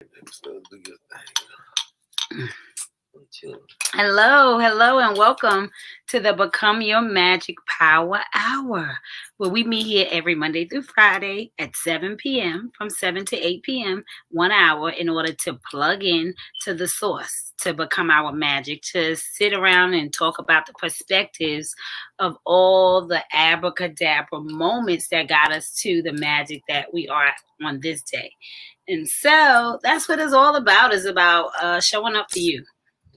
So do your thing. Hello, and welcome to the Become Your Magic Power Hour, where we meet here every Monday through Friday at 7 p.m. from 7 to 8 p.m., 1 hour in order to plug in to the source, to become our magic, to sit around and talk about the perspectives of all the abracadabra moments that got us to the magic that we are on this day. And so that's what it's all about, is about showing up for you,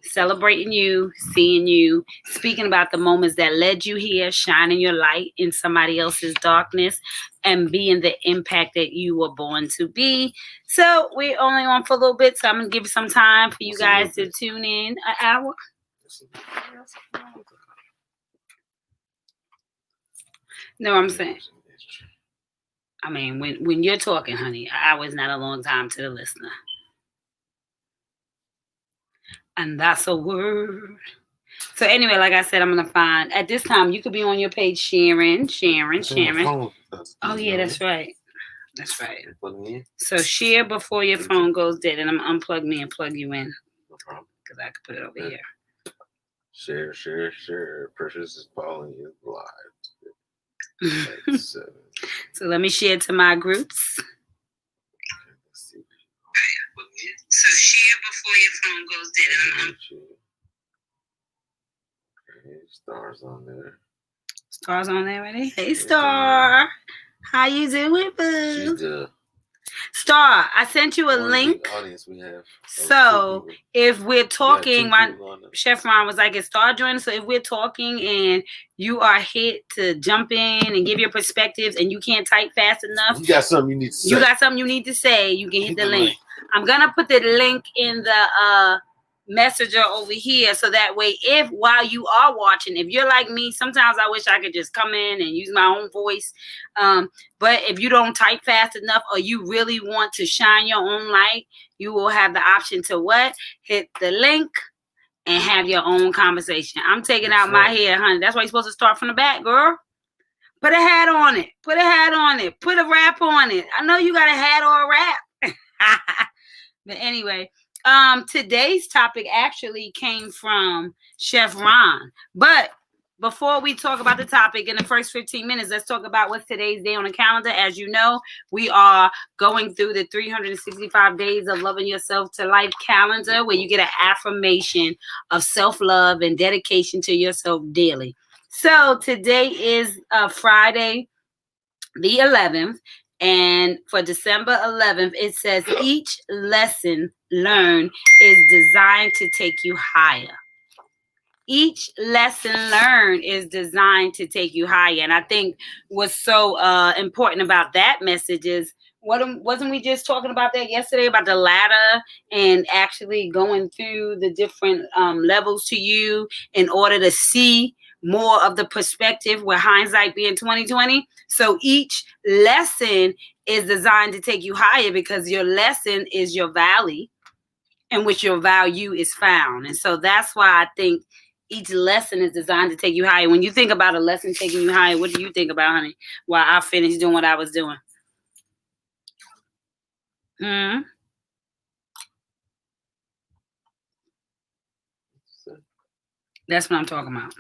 celebrating you, seeing you, speaking about the moments that led you here, shining your light in somebody else's darkness, and being the impact that you were born to be. So we're only on for a little bit, so I'm going to give you some time for you guys to tune in. An hour? No, I'm saying. I mean, when you're talking, honey, an hour is not a long time to the listener. And that's a word. So anyway, like I said, I'm gonna find at this time you could be on your page sharing. Oh yeah, that's right. That's right. So share before your phone goes dead, and I'm gonna unplug me and plug you in. No problem. Because I could put it over here. Share. Precious is Pauline is live. So let me share to my groups. So share before your phone goes dead. Okay, Star's on there. Star's on there already. Hey, Star. How you doing, boo? She's the Star. I sent you a link. Audience we have. So if we're talking, my Chef Ron was like, "It's Star joining." So if we're talking and you are hit to jump in and give your perspectives, and you can't type fast enough, you got something you need to say. You can hit the link. I'm gonna put the link in the messenger over here, so that way, if while you are watching, if you're like me, sometimes I wish I could just come in and use my own voice, but if you don't type fast enough, or you really want to shine your own light, you will have the option to hit the link and have your own conversation. I'm taking out my hair, honey. That's why you're supposed to start from the back, girl. Put a hat on it. Put a wrap on it. I know you got a hat or a wrap. But anyway, today's topic actually came from Chef Ron. But before we talk about the topic in the first 15 minutes, let's talk about what's today's day on the calendar. As you know, we are going through the 365 days of loving yourself to life calendar, where you get an affirmation of self-love and dedication to yourself daily. So today is Friday, the 11th. And for December 11th, it says each lesson learned is designed to take you higher. Each lesson learned is designed to take you higher. And I think what's so important about that message is, wasn't we just talking about that yesterday, about the ladder and actually going through the different levels to you in order to see more of the perspective, with hindsight being 2020. So each lesson is designed to take you higher, because your lesson is your valley in which your value is found. And so that's why I think each lesson is designed to take you higher. When you think about a lesson taking you higher, what do you think about, honey, while I finished doing what I was doing? That's what I'm talking about.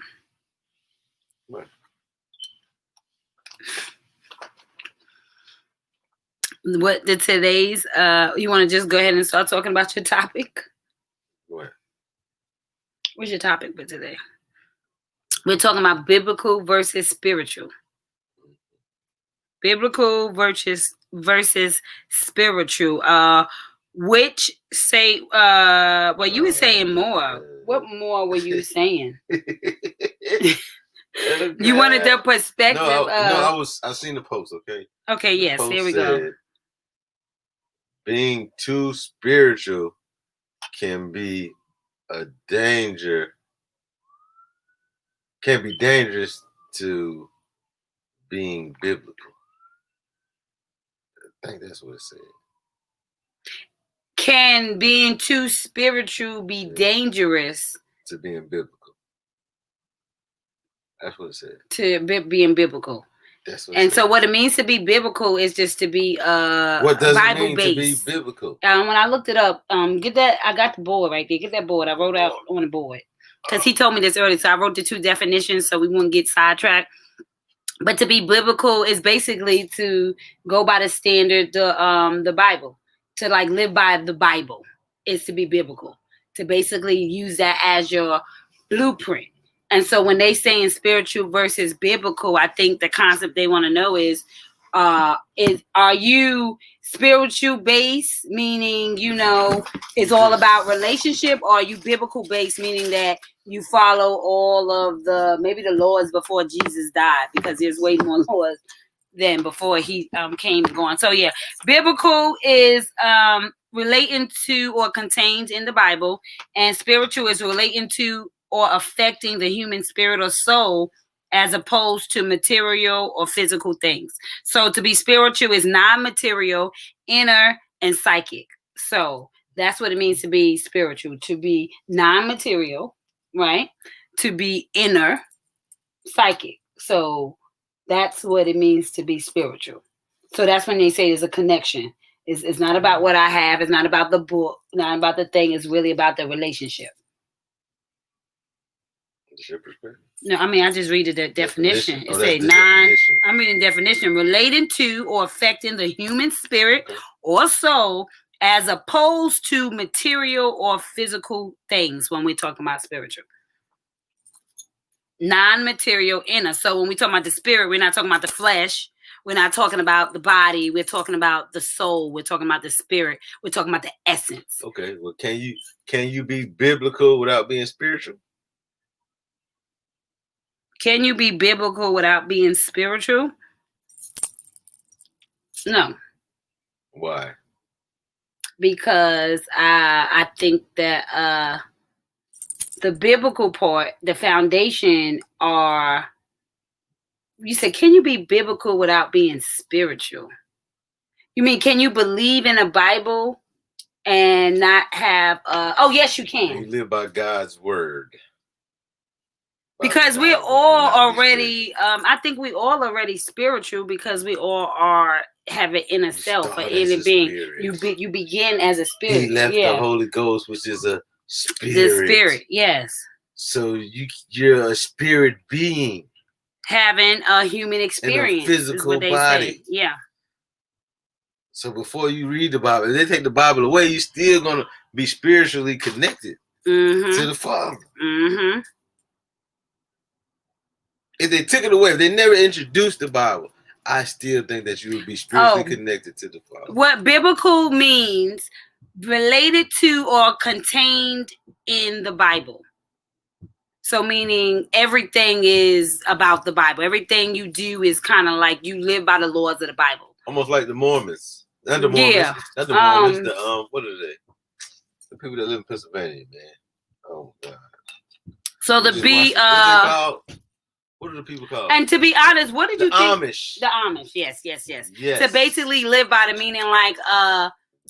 What? What did today's you want to just go ahead and start talking about your topic? What? What's your topic for today? We're talking about biblical versus spiritual. Biblical versus spiritual. Which say well, you were saying more. What more were you saying? You wanted the perspective. I seen the post. Okay, yes, here we go. Being too spiritual can be dangerous to being biblical. I think that's what it said. Can being too spiritual be dangerous to being biblical? That's what it said. To being biblical. That's And so what it means to be biblical is just to be what does Bible it mean based. to be biblical? When I looked it up, get that. I got the board right there. Get that board. I wrote out on the board because he told me this earlier. So I wrote the 2 definitions so we wouldn't get sidetracked. But to be biblical is basically to go by the standard, the Bible, to like live by the Bible is to be biblical. To basically use that as your blueprint. And so when they say in spiritual versus biblical, I think the concept they want to know is are you spiritual based, meaning, it's all about relationship, or are you biblical based, meaning that you follow all of maybe the laws before Jesus died, because there's way more laws than before he came and gone. So yeah, biblical is relating to or contained in the Bible, and spiritual is relating to or affecting the human spirit or soul, as opposed to material or physical things. So to be spiritual is non-material, inner, and psychic. So that's what it means to be spiritual, to be non-material, right? To be inner, psychic. So that's what it means to be spiritual. So that's when they say there's a connection. It's not about what I have. It's not about the book, not about the thing. It's really about the relationship. What's your perspective? No, I mean, I just read the definition. It says I'm reading definition, relating to or affecting the human spirit or soul, as opposed to material or physical things when we're talking about spiritual. Non-material, inner. So when we talk about the spirit, we're not talking about the flesh. We're not talking about the body. We're talking about the soul. We're talking about the spirit. We're talking about the essence. Okay. Well, can you be biblical without being spiritual? Can you be biblical without being spiritual? No. Why? Because I think that the biblical part, the foundation, you said, can you be biblical without being spiritual? You mean, can you believe in a Bible and not have oh yes, you can. You live by God's word. Because we're all already I think we all already spiritual, because we all have an inner self, an inner being. You begin as a spirit. He left the Holy Ghost, which is a spirit. The spirit, yes. So you're a spirit being, having a human experience, in a physical body. Yeah. So before you read the Bible, if they take the Bible away, you're still gonna be spiritually connected to the Father. Mm-hmm. If they took it away, if they never introduced the Bible, I still think that you would be spiritually connected to the Father. What biblical means, related to or contained in the Bible. So meaning everything is about the Bible. Everything you do is kind of like you live by the laws of the Bible. Almost like the Mormons. Not the Mormons. Yeah. Not the Mormons. What are they? The people that live in Pennsylvania, man. Oh God. So what are the people called? And to be honest, what did you think? Amish. The Amish. Yes. To basically live by the meaning, like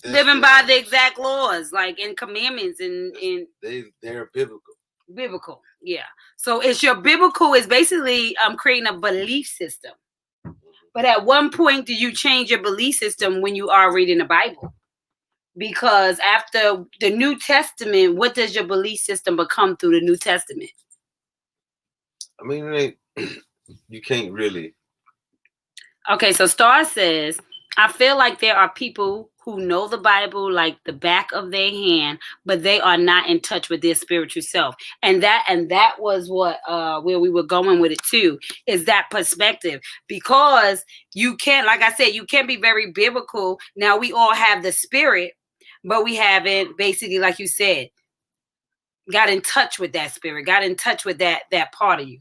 living by the exact laws, like in commandments, and they're biblical. Biblical, yeah. So it's your biblical is basically creating a belief system. But at one point, do you change your belief system when you are reading the Bible? Because after the New Testament, what does your belief system become through the New Testament? I mean, you can't really. Okay, so Star says, I feel like there are people who know the Bible like the back of their hand, but they are not in touch with their spiritual self. And that was what where we were going with it too, is that perspective. Because you can't, like I said, you can't be very biblical. Now we all have the spirit, but we haven't, basically, like you said, got in touch with that spirit, got in touch with that part of you.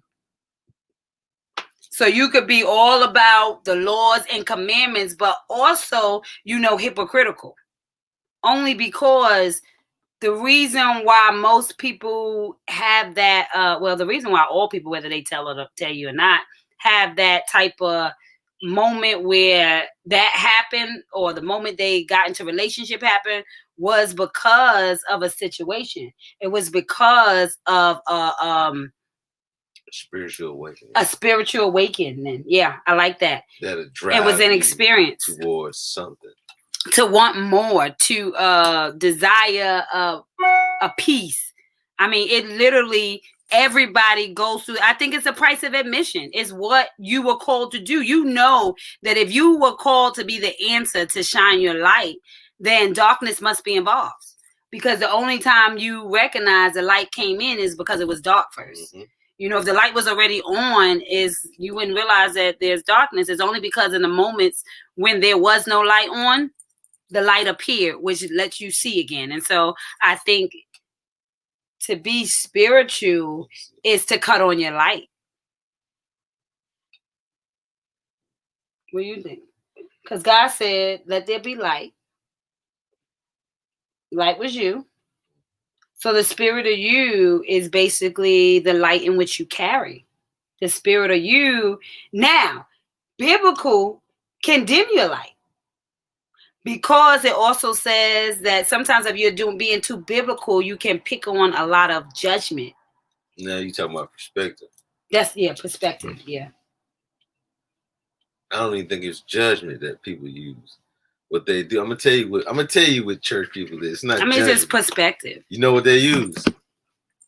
So you could be all about the laws and commandments, but also, hypocritical. Only because the reason why most people have that, the reason why all people, whether they tell you or not, have that type of moment where that happened, or the moment they got into relationship happened, was because of a situation. It was because of spiritual awakening. A spiritual awakening. Yeah, I like that. That'll drive it was an experience towards something. To want more, to desire a peace. I mean, it literally, everybody goes through. I think it's a price of admission. It's what you were called to do. You know that if you were called to be the answer to shine your light, then darkness must be involved. Because the only time you recognize the light came in is because it was dark first. Mm-hmm. You know, if the light was already on, you wouldn't realize that there's darkness. It's only because in the moments when there was no light on, the light appeared, which lets you see again. And so I think to be spiritual is to cut on your light. What do you think? Because God said, let there be light. Light was you. So the spirit of you is basically the light in which you carry. The spirit of you. Now, biblical can dim your light. Because it also says that sometimes if you're being too biblical, you can pick on a lot of judgment. Now you talking about perspective. Perspective, yeah. I don't even think it's judgment that people use. What they do, I'm gonna tell you what church people is. It's not. It's just perspective. You know what they use?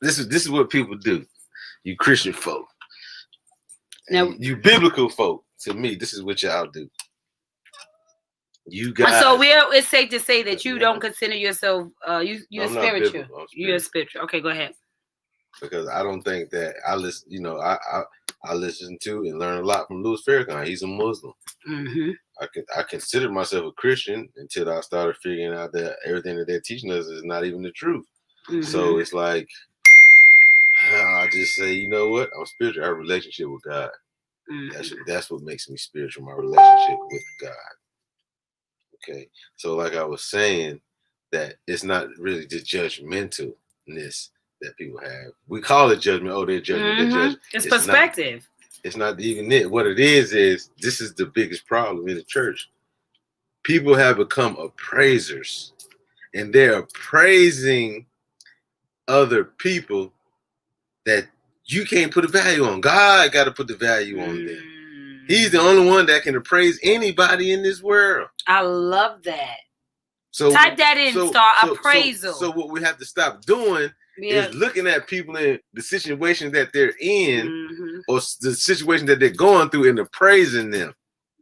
This is what people do. You Christian folk. Now you biblical folk. To me, this is what y'all do. You guys. So it's safe to say that you don't consider yourself you're spiritual. You're spiritual. Okay, go ahead. Because I don't think that I listen. You know, I listen to and learn a lot from Louis Farrakhan. He's a Muslim. Mm-hmm. I considered myself a Christian until I started figuring out that everything that they're teaching us is not even the truth. Mm-hmm. So it's like I just say, you know what? I'm spiritual. I have a relationship with God. Mm-hmm. That's what makes me spiritual. My relationship with God. Okay, so like I was saying, that it's not really the judgmentalness that people have. We call it judgment. Oh, they're judging. Mm-hmm. They're judging. It's perspective. It's not even it. What it is this is the biggest problem in the church. People have become appraisers, and they're appraising other people that you can't put a value on. God got to put the value on them. He's the only one that can appraise anybody in this world. I love that. So type that in, appraisal. So what we have to stop doing is looking at people in the situation that they're in, mm-hmm. or the situation that they're going through, and appraising them.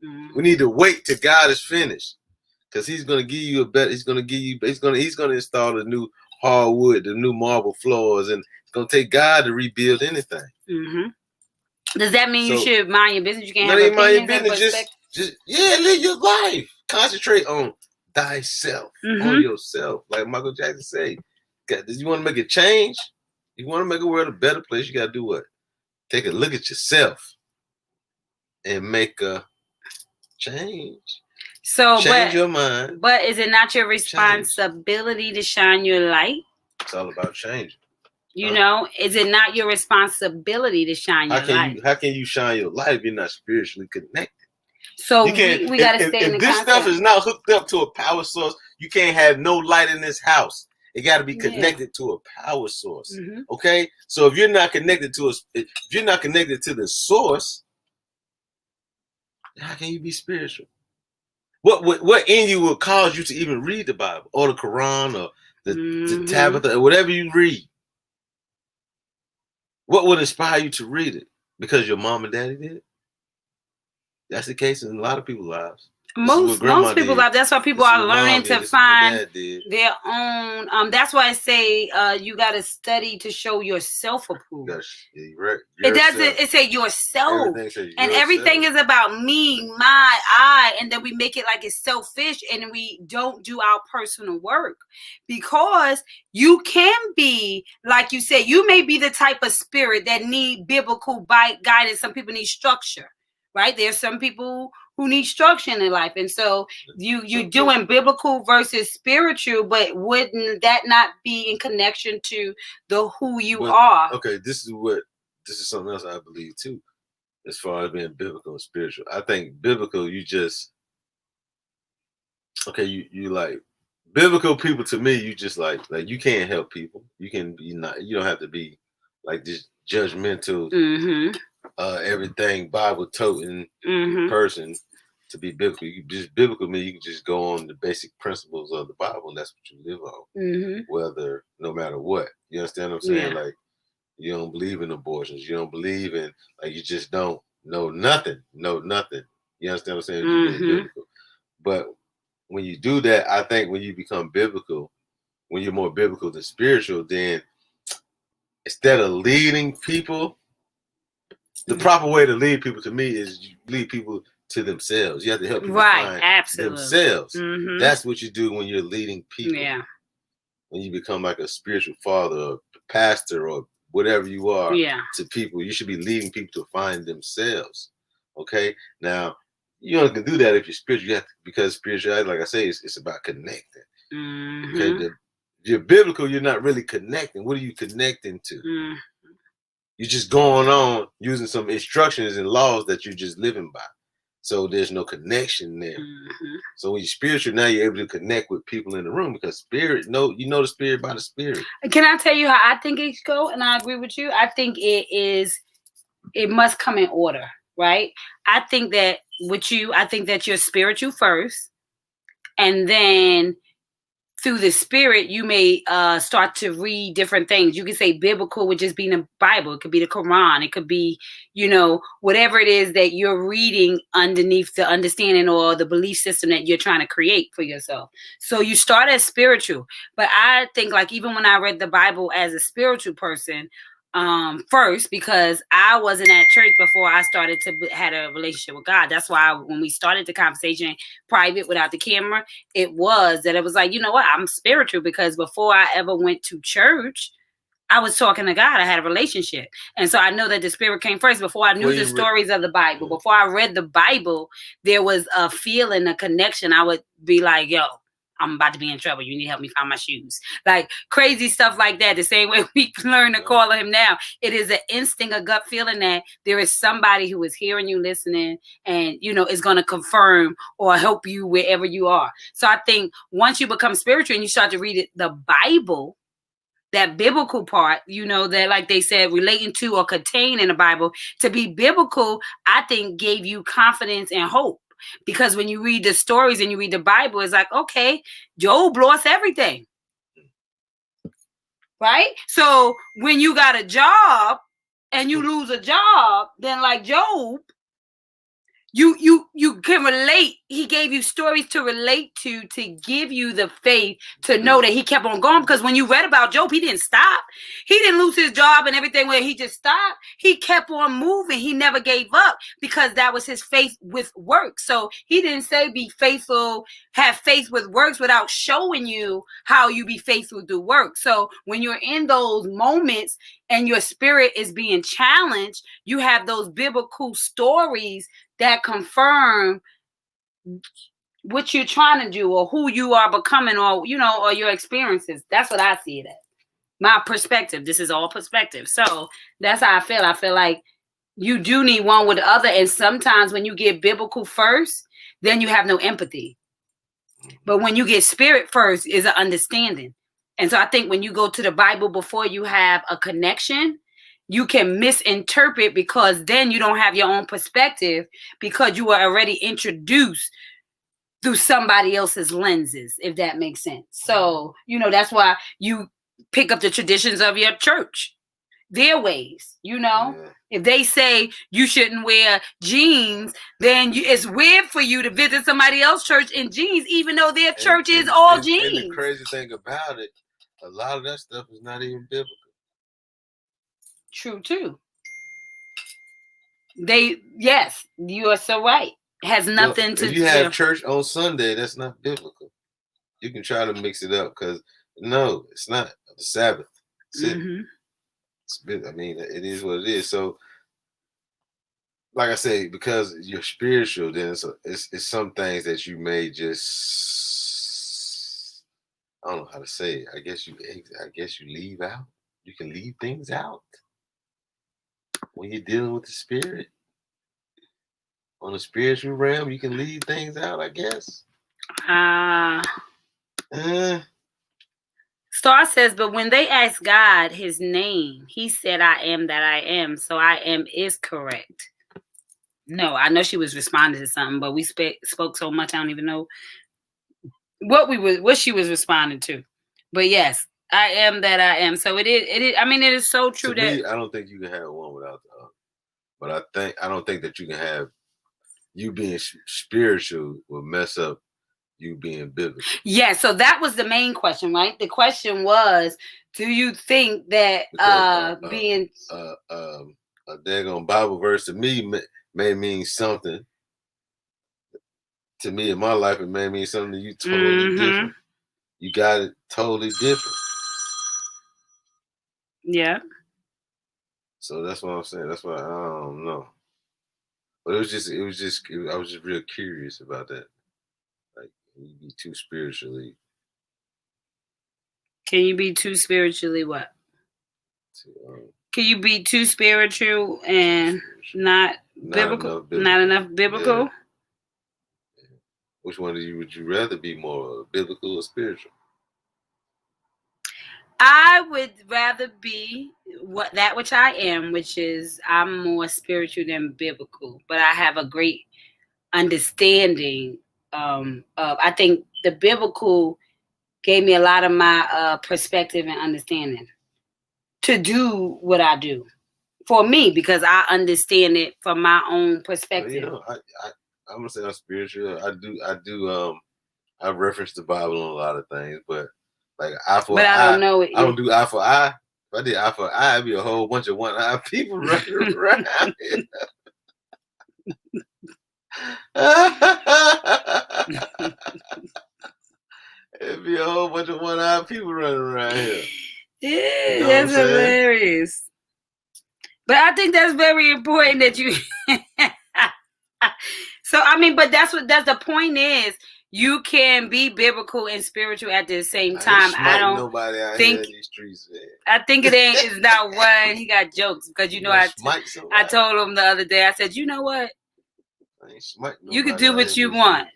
Mm-hmm. We need to wait till God is finished, because He's going to give you a better. He's going to install the new hardwood, the new marble floors, and it's going to take God to rebuild anything. Mm-hmm. Does that mean you should mind your business? You can't have opinions and perspective? Just live your life. Concentrate on thyself, mm-hmm. on yourself. Like Michael Jackson said, you want to make a change? You want to make the world a better place? You got to do what? Take a look at yourself and make a change. So change your mind. But is it not your responsibility to shine your light? It's all about changing. You know, is it not your responsibility to shine your light? How can you shine your light if you're not spiritually connected? So we got to stay in the If this stuff is not hooked up to a power source, you can't have no light in this house. It got to be connected to a power source. Mm-hmm. Okay? So if you're not connected to the source, how can you be spiritual? What in you will cause you to even read the Bible or the Quran or the Tabitha or whatever you read? What would inspire you to read it? Because your mom and daddy did? That's the case in a lot of people's lives. Most people live. That's why people are learning to find their own. That's why I say you got to study to show your self-approval. It doesn't. It say yourself, and everything is about me, I, and then we make it like it's selfish, and we don't do our personal work, because you can be, like you said, you may be the type of spirit that need biblical guidance. Some people need structure, right? There's some people who need structure in their life. And so you're doing biblical versus spiritual, but wouldn't that not be in connection to who you are? Okay, this is something else I believe too, as far as being biblical and spiritual. I think biblical, you like biblical people. To me, you just like you can't help people. You don't have to be like judgmental, everything Bible toting person to be biblical. You just biblical means you can just go on the basic principles of the Bible, and that's what you live on. Whether no matter what. You understand what I'm saying? Like, you don't believe in abortions. You don't believe in, like, you just don't know nothing. Know nothing. You understand what I'm saying? You're being biblical. But when you do that, I think when you become biblical, when you're more biblical than spiritual, then instead of leading people, the proper way to lead people to me is you lead people to themselves. You have to help people find themselves. That's what you do when you're leading people. Yeah. When you become like a spiritual father, or pastor, or whatever you are to people, you should be leading people to find themselves. Okay? Now, you only can do that if you're spiritual. You have to, because spirituality, like I say, it's about connecting. Okay? If you're biblical, you're not really connecting. What are you connecting to? You're just going on using some instructions and laws that you're just living by. So there's no connection there. So when you're spiritual, now you're able to connect with people in the room, because spirit, you know the spirit by the spirit. Can I tell you how I think it should go? And I agree with you. I think it must come in order, right? I think that with you, I think that you're spiritual first, and then through the spirit, you may start to read different things. You can say biblical would just be in the Bible. It could be the Quran. It could be, whatever it is that you're reading underneath the understanding or the belief system that you're trying to create for yourself. So you start as spiritual. But I think, like, even when I read the Bible as a spiritual person, first, because I wasn't at church before I started to had a relationship with God. That's why when we started the conversation private without the camera, it was like, you know what, I'm spiritual, because before I ever went to church, I was talking to God. I had a relationship. And so I know that the spirit came first. Before I knew the stories of the Bible, before I read the Bible, there was a feeling, a connection. I would be like, yo, I'm about to be in trouble. You need to help me find my shoes. Like crazy stuff like that. The same way we learn to call him now. It is an instinct, a gut feeling that there is somebody who is hearing you, listening, and, is going to confirm or help you wherever you are. So I think once you become spiritual and you start to read the Bible, that biblical part, that, like they said, relating to or contain in the Bible, to be biblical, I think gave you confidence and hope. Because when you read the stories and you read the Bible, it's like, okay, Job lost everything. Right? So when you got a job and you lose a job, then like Job, you can relate. He gave you stories to relate to give you the faith to know that he kept on going. Because when you read about Job, he didn't stop. He didn't lose his job and everything where he just stopped. He kept on moving. He never gave up, because that was his faith with works. So he didn't say be faithful, have faith with works, without showing you how you be faithful through work. So when you're in those moments and your spirit is being challenged, you have those biblical stories that confirm what you're trying to do or who you are becoming, or, or your experiences. That's what I see it as. My perspective. This is all perspective. So that's how I feel. I feel like you do need one with the other. And sometimes when you get biblical first, then you have no empathy. But when you get spirit first, is an understanding. And so I think when you go to the Bible before you have a connection, you can misinterpret, because then you don't have your own perspective, because you were already introduced through somebody else's lenses, if that makes sense. So, that's why you pick up the traditions of your church, their ways, Yeah. If they say you shouldn't wear jeans, then it's weird for you to visit somebody else's church in jeans, even though their church is all jeans. And the crazy thing about it, a lot of that stuff is not even biblical. True too. Yes, you are so right. It has nothing to do. If you have church on Sunday, that's not biblical. You can try to mix it up, because no, it's not the Sabbath. I mean, it is what it is. So, like I say, because you're spiritual, then it's some things that you may just, I don't know how to say it. I guess you leave out. You can leave things out when you're dealing with the spirit. On the spiritual realm, you can leave things out, I guess. Star says, but when they asked God his name, he said, I am that I am. So I am is correct. No, I know she was responding to something, but we spoke so much I don't even know what she was responding to. But yes, I am that I am. So it is. I mean, it is so true to that me, I don't think you can have one without the other. But I don't think that you can have you being spiritual will mess up you being biblical. Yeah, so that was the main question, right? The question was, do you think that being a daggone Bible verse to me may mean something. To me in my life, it may mean something to you totally different. You got it totally different. Yeah. So that's what I'm saying. That's why I don't know. But I was just real curious about that. Like, you be too spiritually. Can you be too spiritually what? Can you be too spiritual and not biblical? Not enough biblical? Yeah. Which one would you rather be more, biblical or spiritual? I would rather be that which I am, which is I'm more spiritual than biblical, but I have a great understanding of. I think the biblical gave me a lot of my perspective and understanding to do what I do for me, because I understand it from my own perspective. Well, I'm gonna say I'm spiritual. I reference the Bible on a lot of things, but like eye for eye, I don't know it. I don't do eye for eye. If I did eye for eye, it'd be a whole bunch of one-eyed people running around. It'd be a whole bunch of one-eyed people running around here. Yeah, you know that's hilarious. But I think that's very important that you. So I mean, but that's the point is. You can be biblical and spiritual at the same time. I don't nobody out think here in these streets, man. I think it's not one. He got jokes because I told him the other day. I said, you know what? You can do what you want,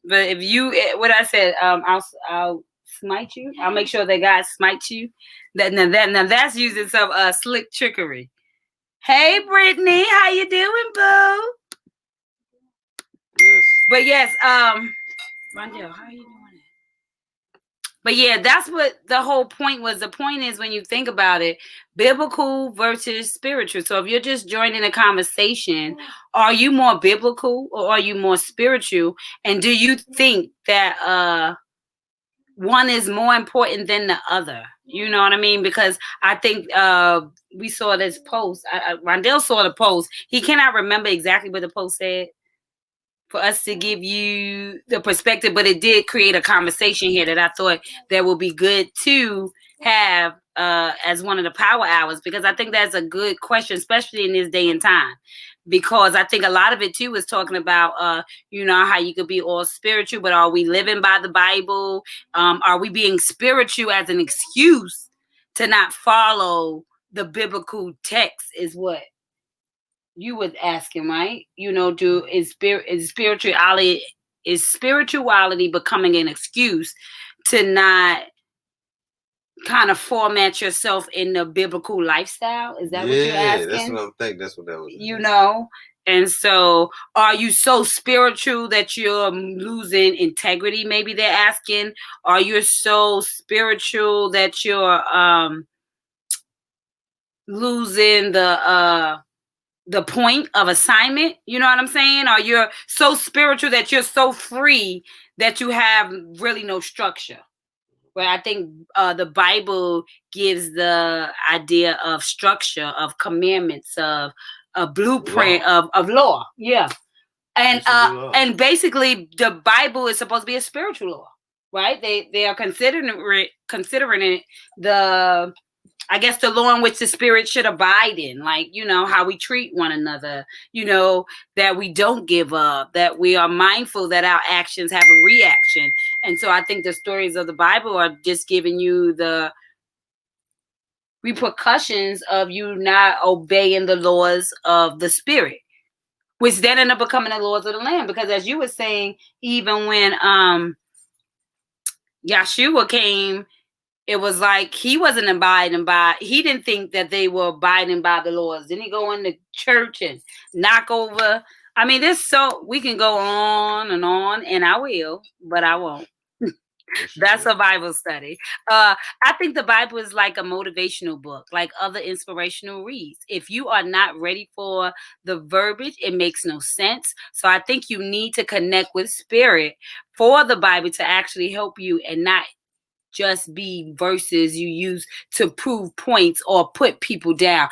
but if you what I said, I'll smite you. I'll make sure that God smites you. Now that's using some slick trickery. Hey, Brittany, how you doing, boo? Yes. But yes, Rondell, how are you doing it? But yeah, that's what the whole point was. The point is, when you think about it, biblical versus spiritual. So if you're just joining a conversation, are you more biblical or are you more spiritual? And do you think that one is more important than the other? You know what I mean? Because I think we saw this post. Rondell saw the post. He cannot remember exactly what the post said for us to give you the perspective, but it did create a conversation here that I thought that would be good to have as one of the power hours, because I think that's a good question, especially in this day and time, because I think a lot of it too is talking about how you could be all spiritual, but are we living by the Bible? Are we being spiritual as an excuse to not follow the biblical text is what you was asking, right? Is spirituality becoming an excuse to not kind of format yourself in the biblical lifestyle? Is that what you're asking? Yeah, that's what I'm thinking. That's what that was. And so are you so spiritual that you're losing integrity? Maybe they're asking. Are you so spiritual that you're losing the point of assignment? You know what I'm saying? Or you're so spiritual that you're so free that you have really no structure. Where I think the Bible gives the idea of structure, of commandments, of a blueprint of law. Yeah. And basically the Bible is supposed to be a spiritual law, right? They are considering it the law in which the Spirit should abide in, like, how we treat one another, that we don't give up, that we are mindful that our actions have a reaction. And so I think the stories of the Bible are just giving you the repercussions of you not obeying the laws of the Spirit, which then end up becoming the laws of the land. Because as you were saying, even when Yeshua came it was like he wasn't abiding by. He didn't think that they were abiding by the laws. Didn't he go into church and knock over? I mean, we can go on, and I will, but I won't. That's a Bible study. I think the Bible is like a motivational book, like other inspirational reads. If you are not ready for the verbiage, it makes no sense. So I think you need to connect with spirit for the Bible to actually help you, and not just be verses you use to prove points or put people down.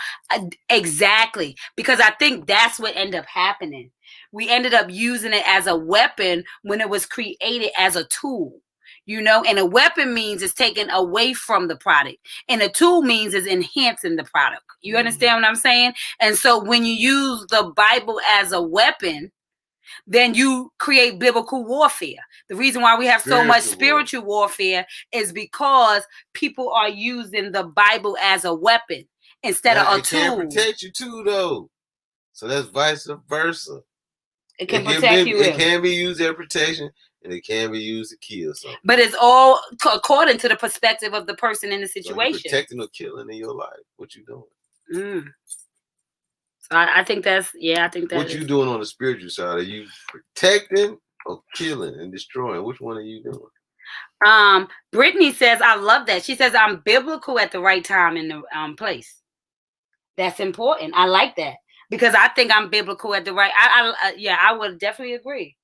Exactly. Because I think that's what ended up happening. We ended up using it as a weapon when it was created as a tool. And a weapon means it's taken away from the product, and a tool means it's enhancing the product. You understand what I'm saying? And so when you use the Bible as a weapon, then you create biblical warfare. The reason why we have so much spiritual warfare is because people are using the Bible as a weapon instead of a tool. It can protect you too, though. So that's vice versa. It can protect you. It can be used as protection, and it can be used to kill something. But it's all according to the perspective of the person in the situation. So protecting or killing in your life. What you doing? So I think that's, I think that. What you doing on the spiritual side? Are you protecting or killing and destroying? Which one are you doing? Brittany says, I love that. She says, I'm biblical at the right time in the place. That's important. I like that, because I think I'm biblical at the right. I would definitely agree.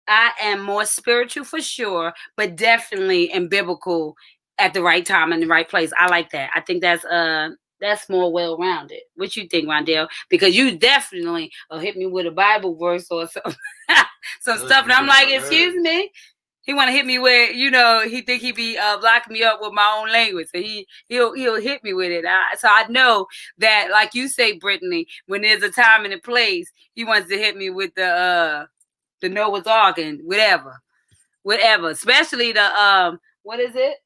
I am more spiritual for sure, but definitely am biblical at the right time in the right place. I like that. I think that's more well-rounded. What you think, Rondell? Because you definitely hit me with a Bible verse or some stuff, and I'm like, excuse me. He want to hit me where, he think he be blocking me up with my own language. So he'll hit me with it. So I know that, like you say, Brittany, when there's a time and a place, he wants to hit me with the Noah's Ark and whatever. Especially the what is it?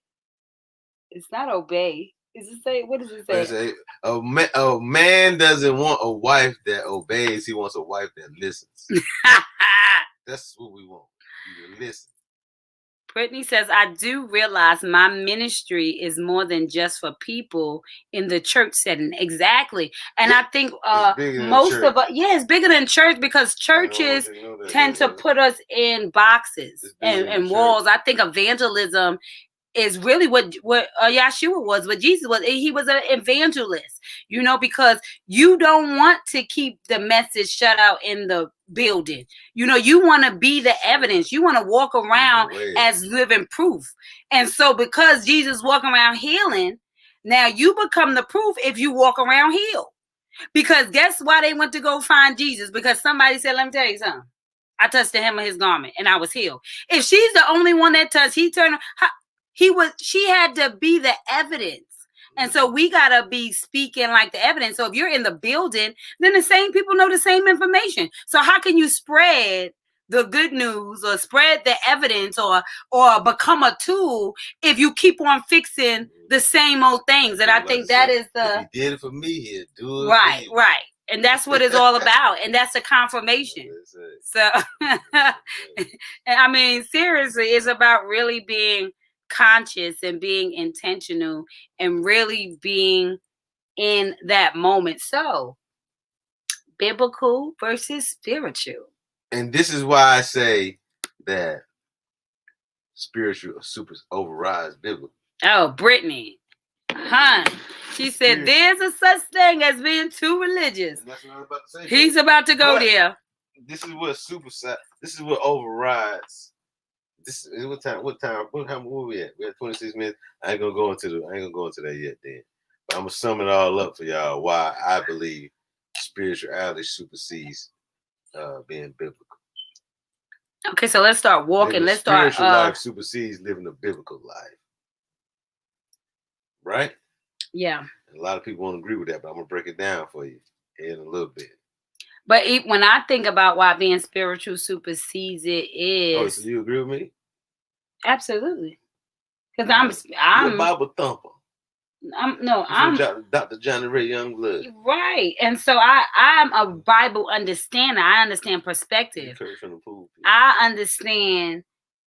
It's not obey. Is it say? What does it say? A man doesn't want a wife that obeys. He wants a wife that listens. That's what we want. You to listen. Brittany says, I do realize my ministry is more than just for people in the church setting. Exactly. And I think most of us, it's bigger than church, because churches tend to put us in boxes and walls. I think evangelism is really what Yeshua was, what Jesus was. He was an evangelist, because you don't want to keep the message shut out in the building. You want to be the evidence. You want to walk around as living proof. And so because Jesus walking around healing, now you become the proof if you walk around healed. Because guess why they went to go find Jesus? Because somebody said, let me tell you something. I touched the hem of his garment and I was healed. If she's the only one that touched, she had to be the evidence. And so we got to be speaking like the evidence. So if you're in the building, then the same people know the same information. So how can you spread the good news or spread the evidence or become a tool if you keep on fixing the same old things? And I think that is the... If he did it for me, he'll do it right, for you. Right. And that's what it's all about. And that's the confirmation. So, and I mean, seriously, it's about really being conscious and being intentional and really being in that moment. So, biblical versus spiritual. And this is why I say that spiritual super overrides biblical. Oh, Brittany. She said there's a such thing as being too religious. And that's what I was about to say. He's about to go there. This is what overrides. This is what time were we at? We had 26 minutes. I ain't gonna go into that yet then. But I'm gonna sum it all up for y'all why I believe spirituality supersedes being biblical. Okay, so let's start walking. Let's start. Spiritual life supersedes living a biblical life. Right? Yeah. A lot of people won't agree with that, but I'm gonna break it down for you in a little bit. But when I think about why being spiritual supersedes it is... Oh, so you agree with me? Absolutely. Because I'm a Bible thumper. I'm Dr. Johnny Ray Youngblood. Right. And so I'm a Bible understander. I understand perspective. I understand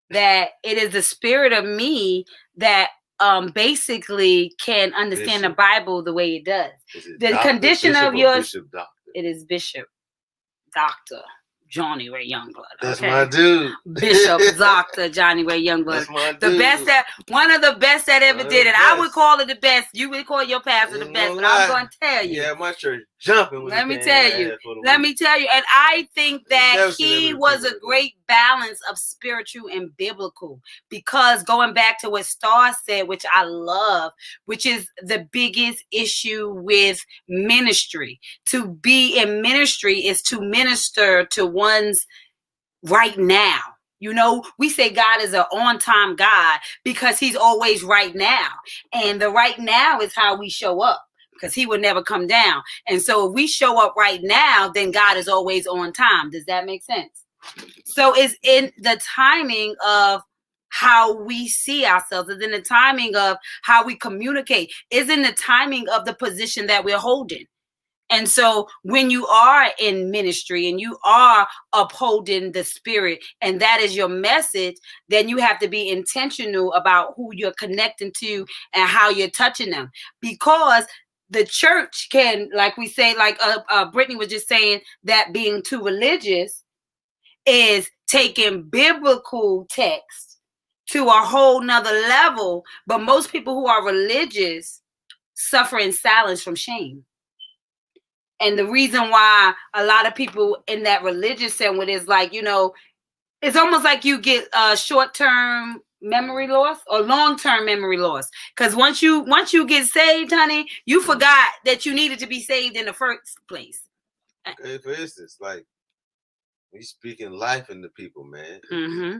that it is the spirit of me that basically can understand the Bible the way it does. The Dr. condition Bishop of yours, Bishop Doctor? It is Bishop Dr. Johnny Ray Youngblood. That's my dude. Bishop Dr. Johnny Ray Youngblood. That's my dude. The best one of the best that ever did it. I would call it the best. You would call your pastor the best, but I'm going to tell you. Yeah, my church jumping. Let me tell you. And I think that he was a great balance of spiritual and biblical, because going back to what Star said, which I love, which is the biggest issue with ministry. To be in ministry is to minister to one's right now. You know, we say God is an on-time God because he's always right now. And the right now is how we show up, because he would never come down. And so if we show up right now, then God is always on time. Does that make sense? So it's in the timing of how we see ourselves. It's in the timing of how we communicate. It's in the timing of the position that we're holding. And so when you are in ministry and you are upholding the spirit, and that is your message, then you have to be intentional about who you're connecting to and how you're touching them. Because the church can, like we say, like Brittany was just saying, that being too religious is taking biblical text to a whole nother level. But most people who are religious suffer in silence from shame. And the reason why a lot of people in that religious sandwich is like, you know, it's almost like you get short-term memory loss or long-term memory loss. Because once you get saved, honey, you forgot that you needed to be saved in the first place. Okay, for instance, like we speaking life into people, man. Mm-hmm.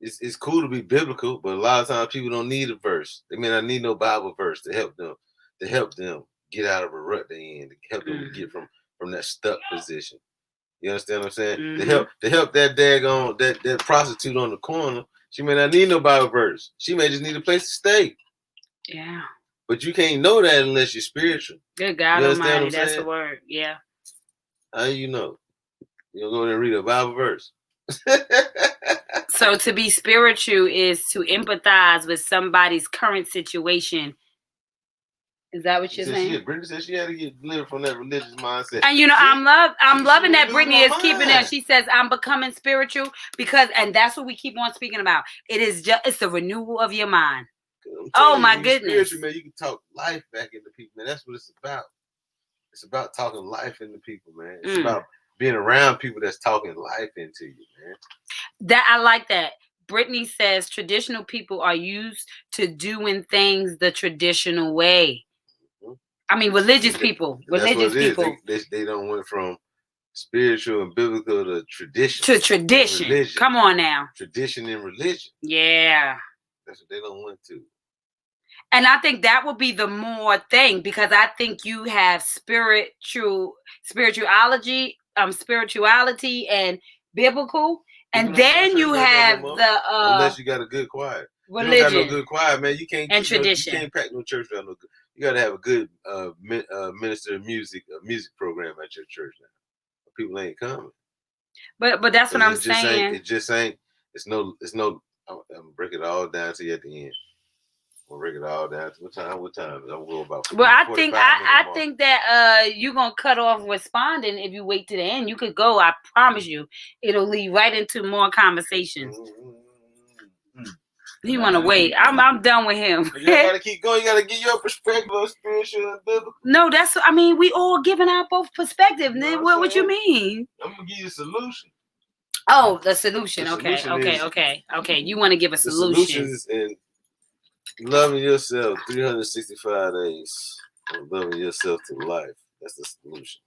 It's cool to be biblical, but a lot of times people don't need a verse. They may not need no Bible verse to help them get out of a rut they're in, to help them get from that stuck position. You understand what I'm saying? Mm-hmm. To help that daggone that prostitute on the corner, she may not need no Bible verse. She may just need a place to stay. Yeah. But you can't know that unless you're spiritual. Good God Almighty, that's the word. Yeah. How you know? You'll go there and read a Bible verse. So to be spiritual is to empathize with somebody's current situation. Is that what you're saying? Brittany said she had to get delivered from that religious mindset. And you know, I'm loving that Brittany is keeping it. She says, I'm becoming spiritual because, and that's what we keep on speaking about. It's the renewal of your mind. Oh my goodness. Spiritual, man, you can talk life back into people, man. That's what it's about. It's about talking life into people, man. It's about being around people that's talking life into you, man. That I like that. Brittany says traditional people are used to doing things the traditional way. I mean, religious people. Religious people. They don't went from spiritual and biblical to tradition. To tradition. Come on now. Tradition and religion. Yeah. That's what they don't want to. And I think that would be the more thing, because I think you have spirituality and biblical, and then you have the unless you got a good choir. Religion. You don't got no good choir, man. You can't. And tradition. You can't pack no church without no good. You got to have a good minister of music program at your church now. People ain't coming. But that's what I'm saying. It just ain't. It's no. I'm gonna break it all down to you at the end. I'm gonna break it all down to what time? I'm going about. Well, I think that you're gonna cut off responding if you wait to the end. You could go. I promise you, it'll lead right into more conversations. You want to wait? I'm done with him. You gotta keep going. You gotta get your perspective on spiritual and biblical. No, we all giving out both perspectives. What you mean? I'm gonna give you a solution. Oh, the solution. Okay. You want to give a solution? The solution is in loving yourself 365 days. And loving yourself to life. That's the solution.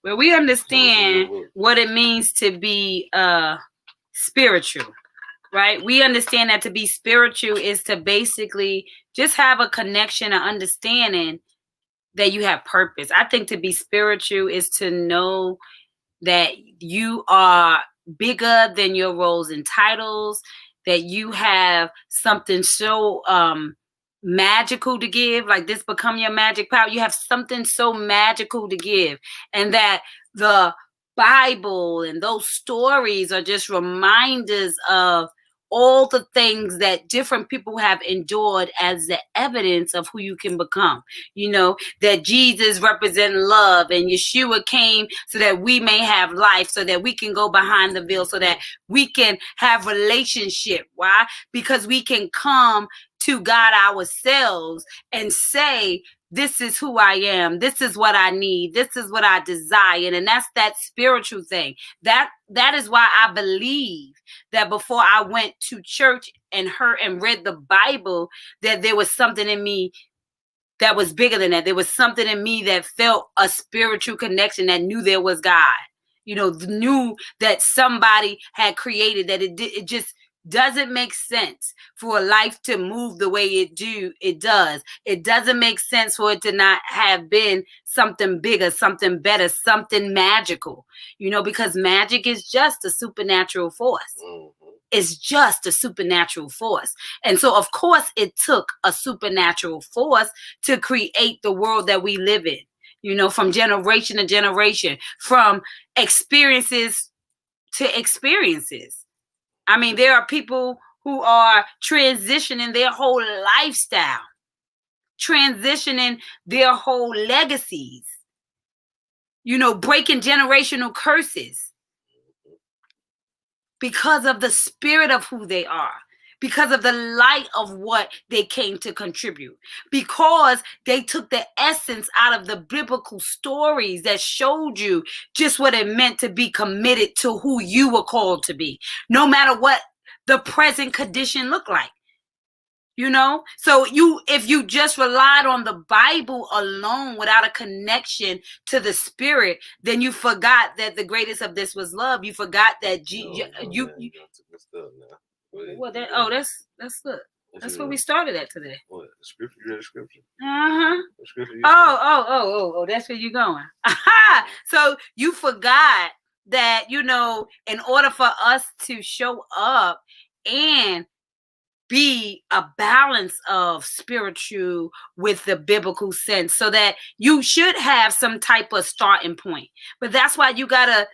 Well, we understand what it means to be spiritual. Right? We understand that to be spiritual is to basically just have a connection, an understanding that you have purpose. I think to be spiritual is to know that you are bigger than your roles and titles, that you have something so magical to give, like this become your magic power. You have something so magical to give, and that the Bible and those stories are just reminders of all the things that different people have endured as the evidence of who you can become. You know, that Jesus represented love and Yeshua came so that we may have life, so that we can go behind the veil, so that we can have relationship. Why? Because we can come to God ourselves and say, this is who I am. This is what I need. This is what I desire. And that's that spiritual thing. That is why I believe that before I went to church and heard and read the Bible, that there was something in me that was bigger than that. There was something in me that felt a spiritual connection, that knew there was God. You know, knew that somebody had created, that it just doesn't make sense for a life to move the way it does. It doesn't make sense for it to not have been something bigger, something better, something magical, you know, because magic is just a supernatural force. It's just a supernatural force. And so, of course, it took a supernatural force to create the world that we live in, you know, from generation to generation, from experiences to experiences. I mean, there are people who are transitioning their whole lifestyle, transitioning their whole legacies, you know, breaking generational curses because of the spirit of who they are, because of the light of what they came to contribute, because they took the essence out of the biblical stories that showed you just what it meant to be committed to who you were called to be, no matter what the present condition looked like. You know, so if you just relied on the Bible alone without a connection to the spirit, then you forgot that the greatest of this was love. You forgot that that's what we started at today. What scripture? You read the scripture? Scripture that's where you're going. So you forgot that, you know, in order for us to show up and be a balance of spiritual with the biblical sense, so that you should have some type of starting point. But that's why you gotta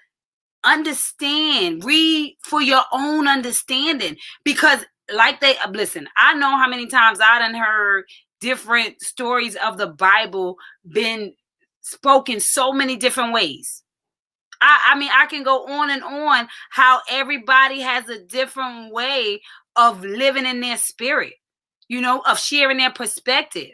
understand, read for your own understanding, because listen, I know how many times I done heard different stories of the Bible been spoken so many different ways. I mean, I can go on and on how everybody has a different way of living in their spirit, you know, of sharing their perspective.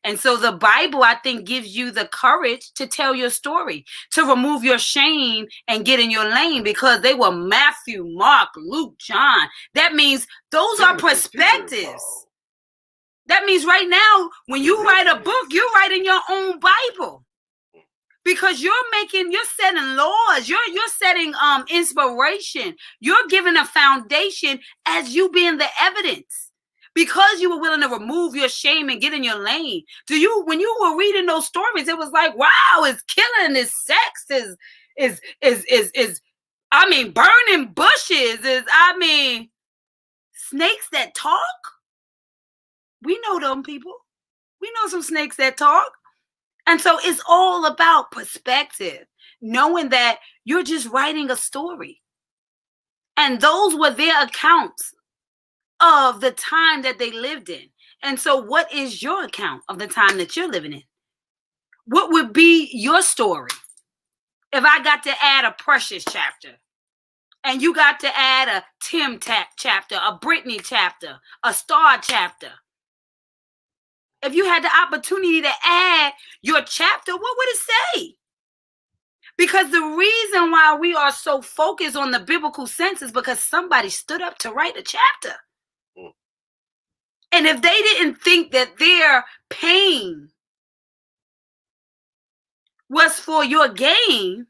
And so the Bible, I think, gives you the courage to tell your story, to remove your shame and get in your lane, because they were Matthew, Mark, Luke, John. That means those are perspectives. That means right now, when you write a book, you're writing your own Bible. Because you're setting laws, you're setting inspiration, you're giving a foundation as you being the evidence. Because you were willing to remove your shame and get in your lane. When you were reading those stories, it was like, wow, it's killing, it's sex, is I mean, burning bushes, snakes that talk. We know them people. We know some snakes that talk. And so it's all about perspective, knowing that you're just writing a story. And those were their accounts of the time that they lived in. And so what is your account of the time that you're living in? What would be your story if I got to add a Precious chapter, and you got to add a Tim chapter, a Brittany chapter, a Star chapter? If you had the opportunity to add your chapter, what would it say? Because the reason why we are so focused on the biblical sense is because somebody stood up to write a chapter. And if they didn't think that their pain was for your gain,